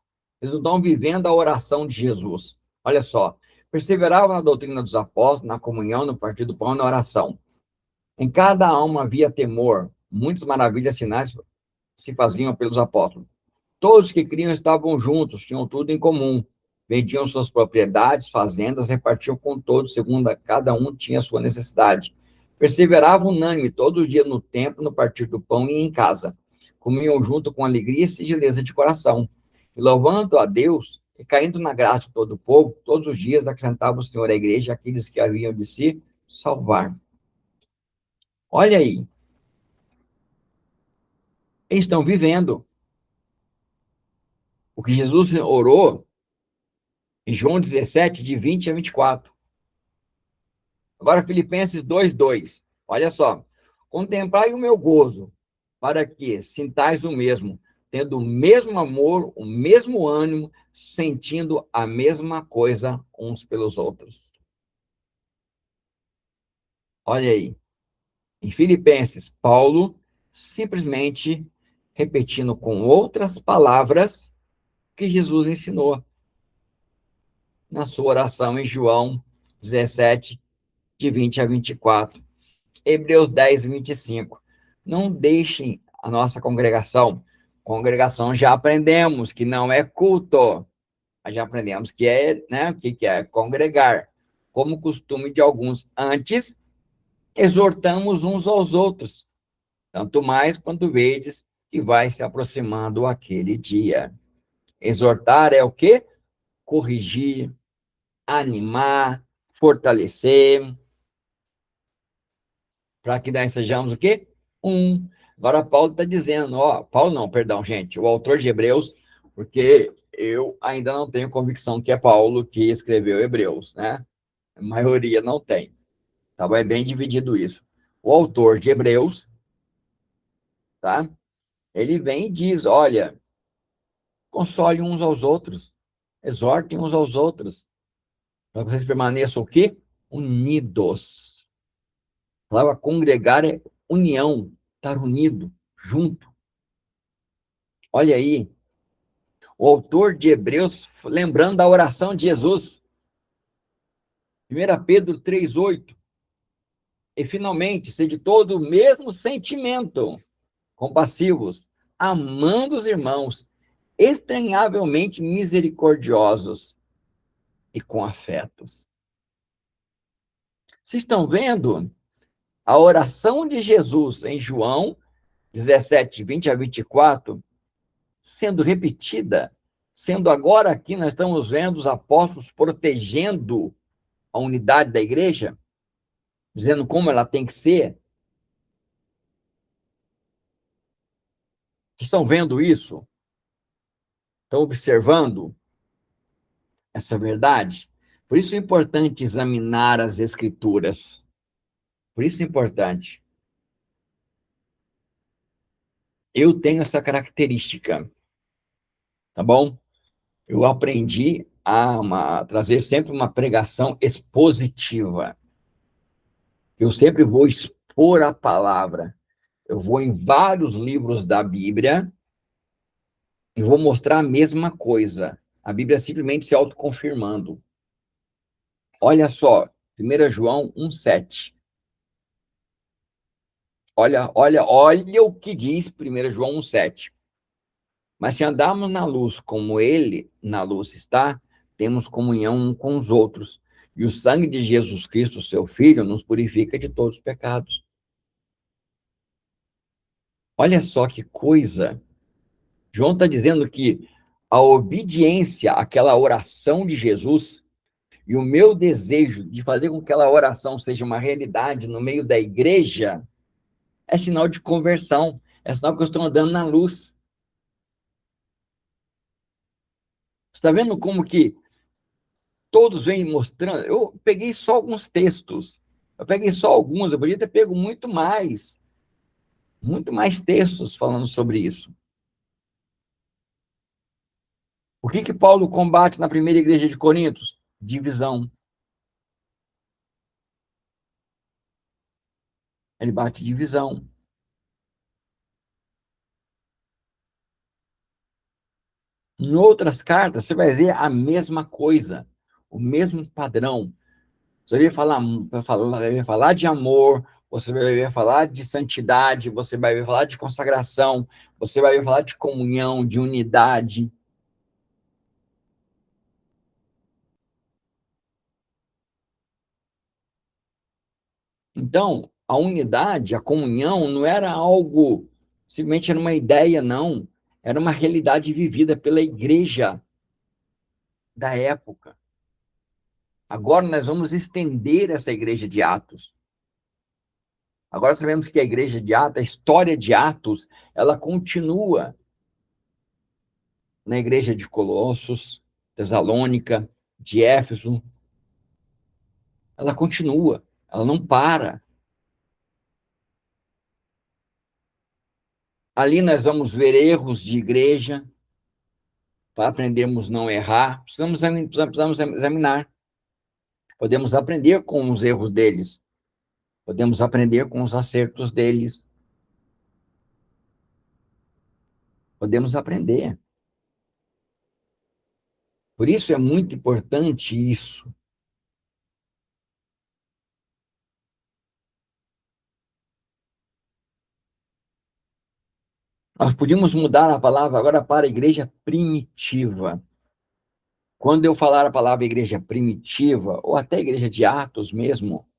S1: Eles não estão vivendo a oração de Jesus. Olha só. Perseveravam na doutrina dos apóstolos, na comunhão, no partir do pão e na oração. Em cada alma havia temor. Muitas maravilhas, sinais se faziam pelos apóstolos. Todos que criam estavam juntos, tinham tudo em comum. Vendiam suas propriedades, fazendas, repartiam com todos, segundo cada um tinha sua necessidade. Perseveravam unânime todos os dias no templo, no partir do pão e em casa. Comiam junto com alegria e singeleza de coração. E louvando a Deus e caindo na graça de todo o povo, todos os dias acrescentava o Senhor à igreja aqueles que haviam de se salvar. Olha aí. Eles estão vivendo o que Jesus orou em João 17, de 20 a 24. Agora, Filipenses 2, 2. Olha só. Contemplai o meu gozo, para que sintais o mesmo, tendo o mesmo amor, o mesmo ânimo, sentindo a mesma coisa uns pelos outros. Olha aí. Em Filipenses, Paulo simplesmente repetindo com outras palavras que Jesus ensinou na sua oração em João 17, de 20 a 24. Hebreus 10, 25. Não deixem a nossa congregação. Congregação já aprendemos que não é culto. Já aprendemos que é, né, o que é congregar. Como costume de alguns. Antes, exortamos uns aos outros. Tanto mais quanto vedes que vai se aproximando aquele dia. Exortar é o quê? Corrigir, animar, fortalecer, para que nós sejamos o quê? Um. Agora, Paulo está dizendo, Paulo não, perdão, gente, o autor de Hebreus, porque eu ainda não tenho convicção que é Paulo que escreveu Hebreus, né? A maioria não tem. Tá? É bem dividido isso. O autor de Hebreus, tá? Ele vem e diz, olha, console uns aos outros, exortem uns aos outros, para que vocês permaneçam o quê? Unidos. A palavra congregar é união, estar unido, junto. Olha aí, o autor de Hebreus, lembrando da oração de Jesus, 1 Pedro 3,8. E, finalmente, ser de todo o mesmo sentimento, compassivos, amando os irmãos, estranhavelmente misericordiosos e com afetos. Vocês estão vendo a oração de Jesus em João 17, 20 a 24, sendo repetida, sendo agora aqui nós estamos vendo os apóstolos protegendo a unidade da igreja, dizendo como ela tem que ser. Estão vendo isso? Estão observando essa verdade? Por isso é importante examinar as escrituras. Por isso é importante. Eu tenho essa característica, tá bom? Eu aprendi a trazer sempre uma pregação expositiva. Eu sempre vou expor a palavra. Eu vou em vários livros da Bíblia e vou mostrar a mesma coisa. A Bíblia simplesmente se autoconfirmando. Olha só, 1 João 1,7. Olha o que diz 1 João 1,7. Mas se andarmos na luz como ele na luz está, temos comunhão uns com os outros. E o sangue de Jesus Cristo, seu Filho, nos purifica de todos os pecados. Olha só que coisa. João está dizendo que a obediência àquela oração de Jesus e o meu desejo de fazer com que aquela oração seja uma realidade no meio da igreja é sinal de conversão, é sinal que eu estou andando na luz. Você está vendo como que todos vêm mostrando? Eu peguei só alguns textos, eu peguei só alguns, eu podia ter pego muito mais textos falando sobre isso. O que Paulo combate na primeira igreja de Corinto? Divisão. Ele bate divisão. Em outras cartas, você vai ver a mesma coisa, o mesmo padrão. Você vai falar de amor, você vai ver falar de santidade, você vai ver falar de consagração, você vai ver falar de comunhão, de unidade. Então, a unidade, a comunhão, não era algo, simplesmente era uma ideia, não. Era uma realidade vivida pela igreja da época. Agora nós vamos estender essa igreja de Atos. Agora sabemos que a igreja de Atos, a história de Atos, ela continua na igreja de Colossos, Tessalônica, de Éfeso. Ela continua, ela não para. Ali nós vamos ver erros de igreja, para aprendermos a não errar. Precisamos examinar. Podemos aprender com os erros deles. Podemos aprender com os acertos deles. Podemos aprender. Por isso é muito importante isso. Nós podíamos mudar a palavra agora para a igreja primitiva. Quando eu falar a palavra igreja primitiva, ou até igreja de Atos mesmo,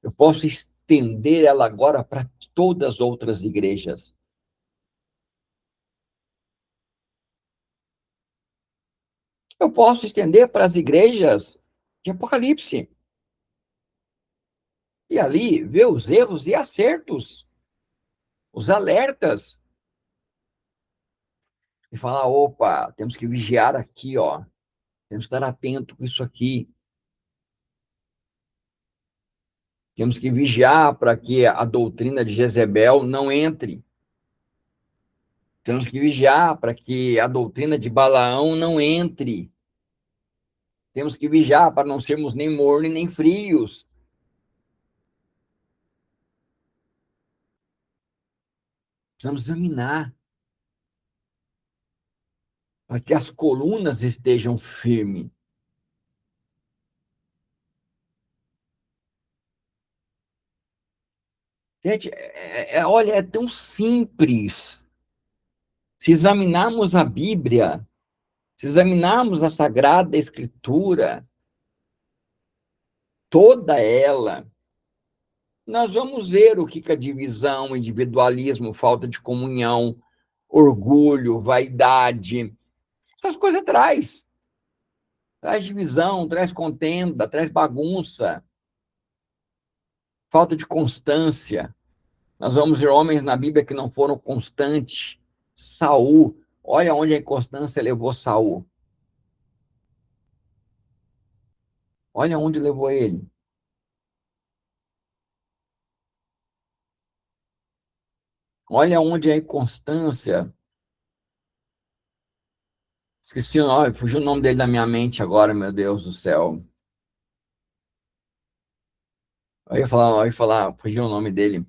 S1: eu posso estender ela agora para todas as outras igrejas. Eu posso estender para as igrejas de Apocalipse. E ali ver os erros e acertos, os alertas. E falar, opa, temos que vigiar aqui, ó. Temos que estar atento com isso aqui. Temos que vigiar para que a doutrina de Jezebel não entre. Temos que vigiar para que a doutrina de Balaão não entre. Temos que vigiar para não sermos nem mornos nem frios. Precisamos examinar para que as colunas estejam firmes. Gente, olha, é tão simples. Se examinarmos a Bíblia, se examinarmos a Sagrada Escritura, toda ela, nós vamos ver o que é divisão, individualismo, falta de comunhão, orgulho, vaidade. Essas coisas traz. Traz divisão, traz contenda, traz bagunça, falta de constância. Nós vamos ver homens na Bíblia que não foram constantes. Saul, olha onde a inconstância levou Saul. Olha onde levou ele. Olha onde a inconstância. Esqueci o nome, fugiu o nome dele da minha mente agora, meu Deus do céu. Eu ia falar, fugiu o nome dele.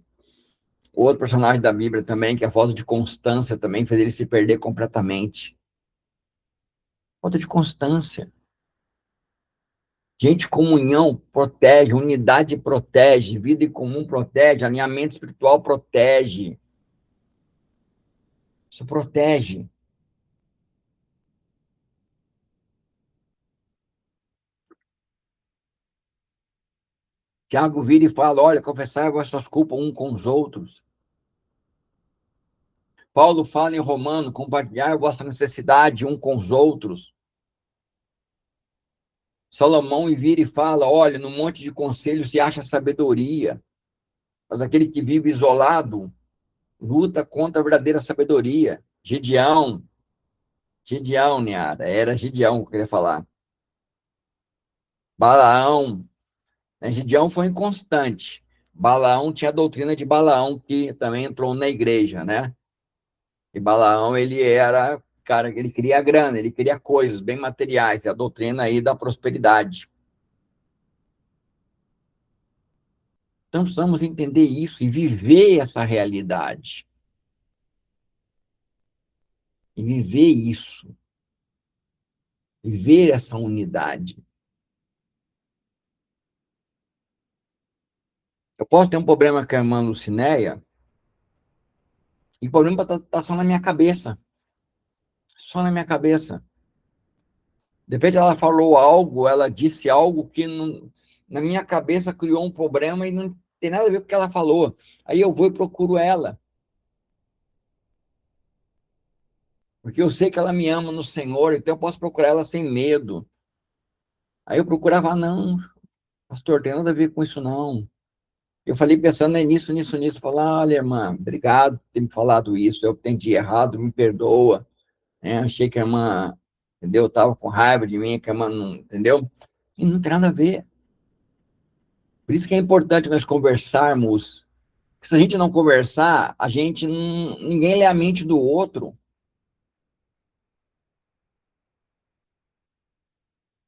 S1: Outro personagem da Bíblia também, que a falta de constância também fez ele se perder completamente. Falta de constância. Gente, comunhão protege, unidade protege, vida em comum protege, alinhamento espiritual protege. Isso protege. Tiago vira e fala, olha, confessai as vossas culpas uns com os outros. Paulo fala em Romano, compartilhar a vossa necessidade um com os outros. Salomão vira e fala, olha, no monte de conselhos se acha sabedoria, mas aquele que vive isolado luta contra a verdadeira sabedoria. Gideão, Niara, era Gideão que eu queria falar. Balaão, né? Gideão foi inconstante. Balaão tinha a doutrina de Balaão, que também entrou na igreja, né? E Balaão, ele era, cara, ele queria grana, ele queria coisas bem materiais, é a doutrina aí da prosperidade. Então, precisamos entender isso e viver essa realidade. E viver isso. Viver essa unidade. Eu posso ter um problema com a irmã Lucinéia, e o problema está só na minha cabeça. Só na minha cabeça. De repente ela falou algo, ela disse algo que não, na minha cabeça criou um problema e não tem nada a ver com o que ela falou. Aí eu vou e procuro ela. Porque eu sei que ela me ama no Senhor, então eu posso procurar ela sem medo. Aí eu procurava, não, pastor, tem nada a ver com isso, não. Eu falei pensando nisso. Falar, olha, irmã, obrigado por ter me falado isso, eu entendi errado, me perdoa. Achei que a irmã, entendeu? Estava com raiva de mim, que a irmã não, entendeu? E não tem nada a ver. Por isso que é importante nós conversarmos. Porque se a gente não conversar, a gente não, ninguém lê a mente do outro.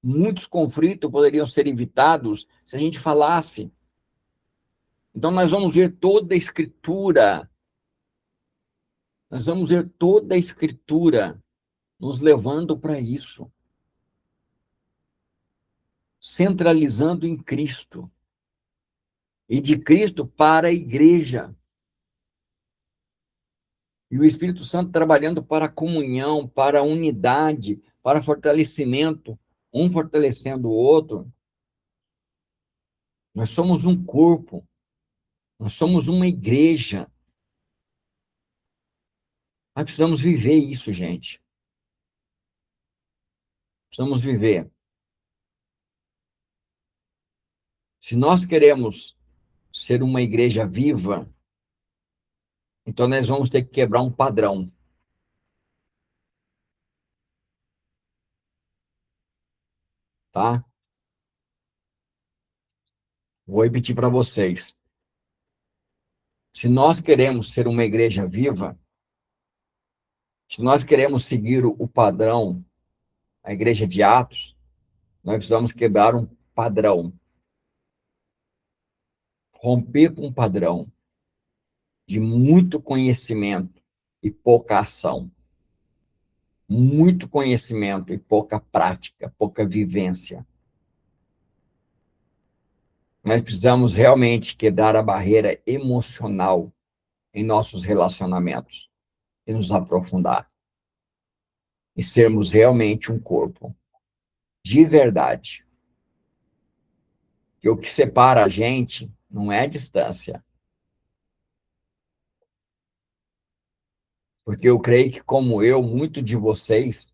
S1: Muitos conflitos poderiam ser evitados se a gente falasse. Então, nós vamos ver toda a Escritura. Nós vamos ver toda a Escritura nos levando para isso. Centralizando em Cristo. E de Cristo para a igreja. E o Espírito Santo trabalhando para a comunhão, para a unidade, para fortalecimento, um fortalecendo o outro. Nós somos um corpo. Nós somos uma igreja. Nós precisamos viver isso, gente. Precisamos viver. Se nós queremos ser uma igreja viva, então nós vamos ter que quebrar um padrão. Tá? Vou repetir para vocês. Se nós queremos ser uma igreja viva, se nós queremos seguir o padrão, a igreja de Atos, nós precisamos quebrar um padrão. Romper com um padrão de muito conhecimento, e pouca ação. Muito conhecimento e pouca prática, pouca vivência. Nós precisamos realmente quebrar a barreira emocional em nossos relacionamentos e nos aprofundar. E sermos realmente um corpo de verdade. Que o que separa a gente não é a distância. Porque eu creio que, como eu, muito de vocês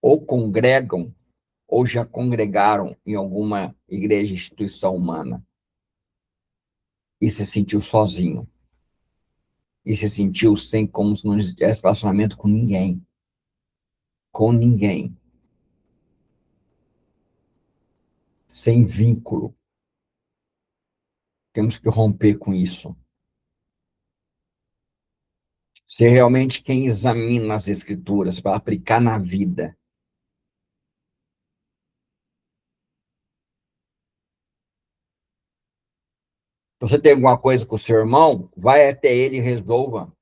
S1: ou congregam ou já congregaram em alguma igreja, instituição humana e se sentiu sozinho. E se sentiu sem como se não tivesse relacionamento com ninguém. Com ninguém. Sem vínculo. Temos que romper com isso. Ser realmente quem examina as escrituras para aplicar na vida. Se você tem alguma coisa com o seu irmão, vai até ele e resolva.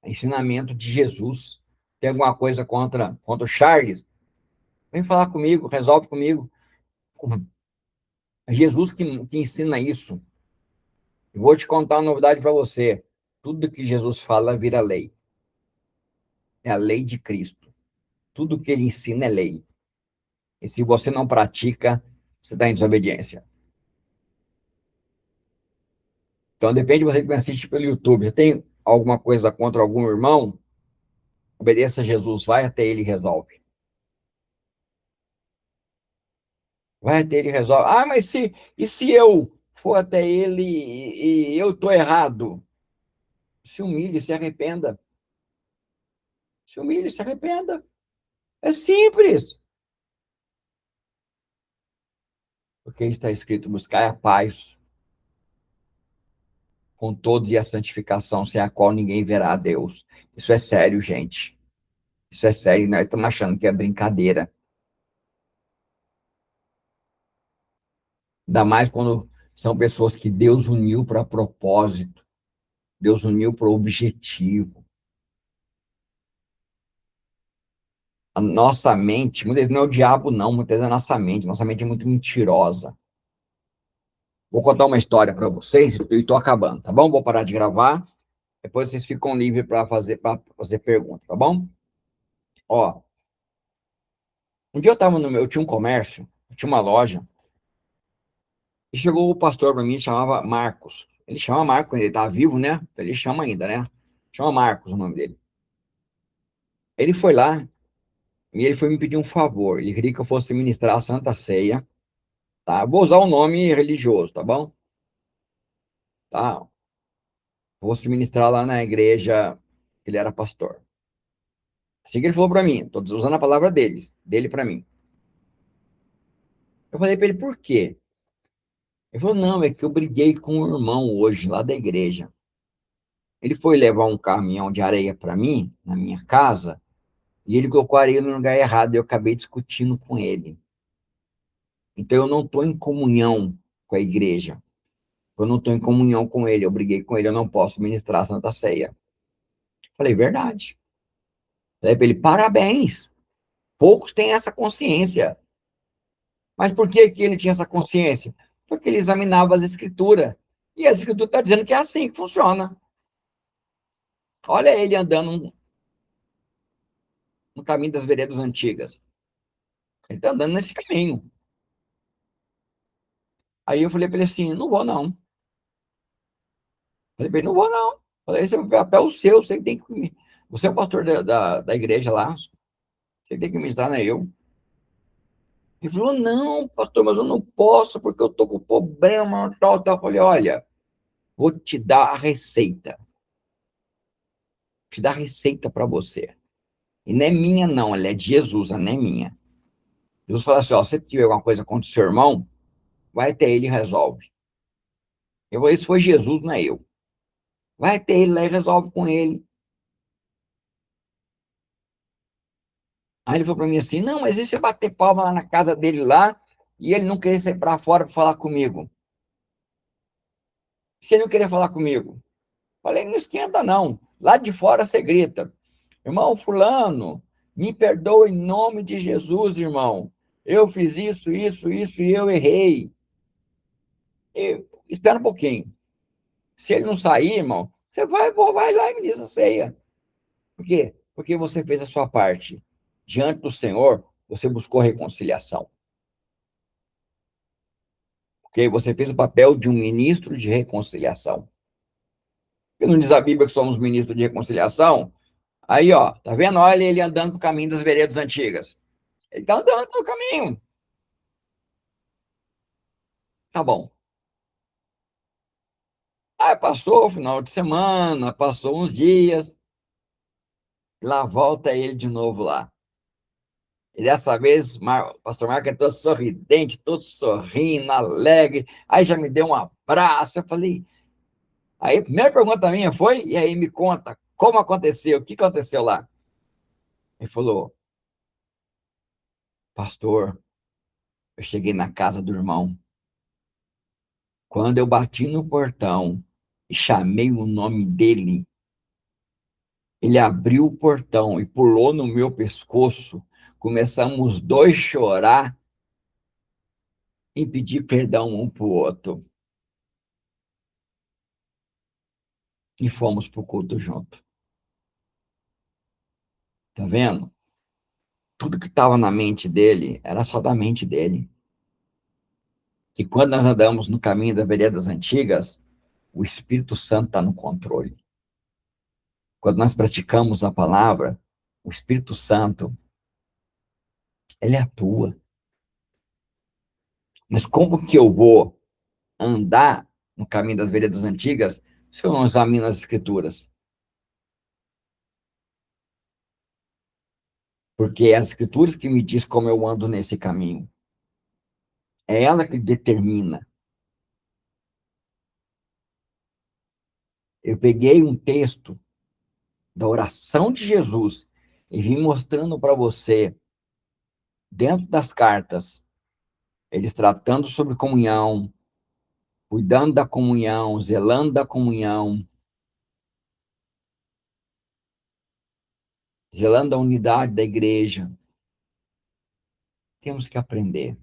S1: Ensinamento de Jesus. Tem alguma coisa contra o Charles? Vem falar comigo, resolve comigo. É Jesus que ensina isso. Eu vou te contar uma novidade para você. Tudo que Jesus fala vira lei. É a lei de Cristo. Tudo que ele ensina é lei. E se você não pratica, você está em desobediência. Então, depende de você que me assiste pelo YouTube. Você tem alguma coisa contra algum irmão? Obedeça a Jesus. Vai até ele e resolve. Vai até ele e resolve. Ah, mas se eu for até ele e eu estou errado? Se humilhe, se arrependa. Se humilhe, se arrependa. É simples. Porque está escrito, buscai a paz com todos e a santificação, sem a qual ninguém verá a Deus. Isso é sério, gente. Isso é sério, nós estamos achando que é brincadeira. Ainda mais quando são pessoas que Deus uniu para propósito. Deus uniu para objetivo. A nossa mente, muitas vezes não é o diabo, não, muitas vezes é a nossa mente. Nossa mente é muito mentirosa. Vou contar uma história para vocês e estou acabando, tá bom? Vou parar de gravar. Depois vocês ficam livres para fazer pergunta, tá bom? Ó, um dia eu tinha um comércio, eu tinha uma loja, e chegou o pastor para mim, chamava Marcos. Ele chama Marcos, ele está vivo, né? Ele chama ainda, né? Chama Marcos o nome dele. Ele foi lá e ele foi me pedir um favor. Ele queria que eu fosse ministrar a Santa Ceia, tá? Vou usar o nome religioso, tá bom? Tá? Vou se ministrar lá na igreja que ele era pastor. Assim que ele falou para mim, estou usando a palavra dele para mim. Eu falei para ele, por quê? Ele falou, não, é que eu briguei com o irmão hoje, lá da igreja. Ele foi levar um caminhão de areia para mim, na minha casa, e ele colocou a areia no lugar errado, e eu acabei discutindo com ele. Então, eu não estou em comunhão com a igreja. Eu não estou em comunhão com ele, eu briguei com ele, eu não posso ministrar a Santa Ceia. Falei, verdade. Falei para ele, parabéns. Poucos têm essa consciência. Mas por que ele tinha essa consciência? Porque ele examinava as escrituras. E a escritura está dizendo que é assim que funciona. Olha ele andando no caminho das veredas antigas. Ele está andando nesse caminho. Aí eu falei para ele assim, não vou não. Falei para ele, não vou não. Falei, esse é o papel seu, você tem que... Você é o pastor da igreja lá, você tem que me ensinar, não é eu. Ele falou, não, pastor, mas eu não posso, porque eu estou com problema, tal. Eu falei, olha, vou te dar a receita. Vou te dar a receita para você. E não é minha, não, ela é de Jesus, ela não é minha. Jesus fala assim, ó, se tiver alguma coisa contra o seu irmão, vai até ele e resolve. Eu falei, isso foi Jesus, não é eu. Vai até ele lá e resolve com ele. Aí ele falou para mim assim, não, mas e se eu bater palma lá na casa dele lá, e ele não querer sair para fora para falar comigo? Se ele não querer falar comigo? Falei, não esquenta, não. Lá de fora você grita, irmão fulano, me perdoa em nome de Jesus, irmão. Eu fiz isso, isso, isso, e eu errei. Espera um pouquinho. Se ele não sair, irmão, você vai lá e ministra a ceia. Por quê? Porque você fez a sua parte. Diante do Senhor, você buscou reconciliação. Porque você fez o papel de um ministro de reconciliação. E não diz a Bíblia que somos ministros de reconciliação? Aí, ó, tá vendo? Olha ele andando pro caminho das veredas antigas. Ele tá andando pelo caminho. Tá bom. Aí passou o final de semana, passou uns dias, lá volta ele de novo lá. E dessa vez, o pastor Marco é todo sorridente, todo sorrindo, alegre. Aí já me deu um abraço. Eu falei. Aí a primeira pergunta minha foi: e aí me conta, como aconteceu? O que aconteceu lá? Ele falou: pastor, eu cheguei na casa do irmão. Quando eu bati no portão e chamei o nome dele, ele abriu o portão e pulou no meu pescoço. Começamos os dois a chorar e pedir perdão um para o outro. E fomos para o culto junto. Tá vendo? Tudo que estava na mente dele era só da mente dele. E quando nós andamos no caminho das veredas antigas, o Espírito Santo está no controle. Quando nós praticamos a palavra, o Espírito Santo, ele atua. Mas como que eu vou andar no caminho das veredas antigas se eu não examino as Escrituras? Porque é as Escrituras que me diz como eu ando nesse caminho. É ela que determina. Eu peguei um texto da oração de Jesus e vim mostrando para você, dentro das cartas, eles tratando sobre comunhão, cuidando da comunhão, zelando da comunhão, zelando a unidade da igreja. Temos que aprender.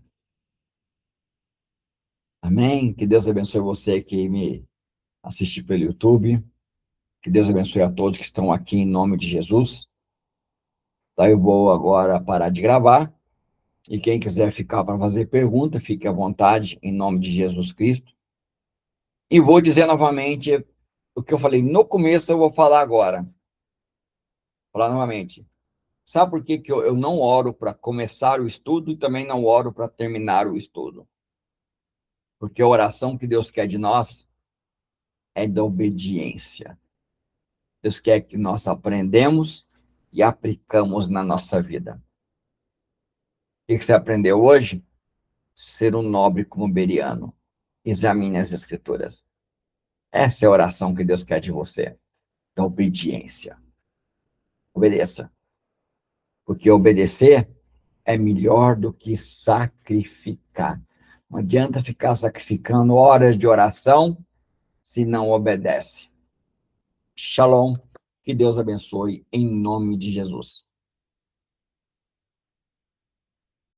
S1: Amém? Que Deus abençoe você que me assiste pelo YouTube. Que Deus abençoe a todos que estão aqui em nome de Jesus. Tá, eu vou agora parar de gravar. E quem quiser ficar para fazer pergunta, fique à vontade, em nome de Jesus Cristo. E vou dizer novamente o que eu falei no começo, eu vou falar agora. Vou falar novamente. Sabe por que eu não oro para começar o estudo e também não oro para terminar o estudo? Porque a oração que Deus quer de nós é da obediência. Deus quer que nós aprendemos e aplicamos na nossa vida. O que você aprendeu hoje? Ser um nobre como Beriano. Examine as Escrituras. Essa é a oração que Deus quer de você. Da obediência. Obedeça. Porque obedecer é melhor do que sacrificar. Não adianta ficar sacrificando horas de oração se não obedece. Shalom. Que Deus abençoe em nome de Jesus.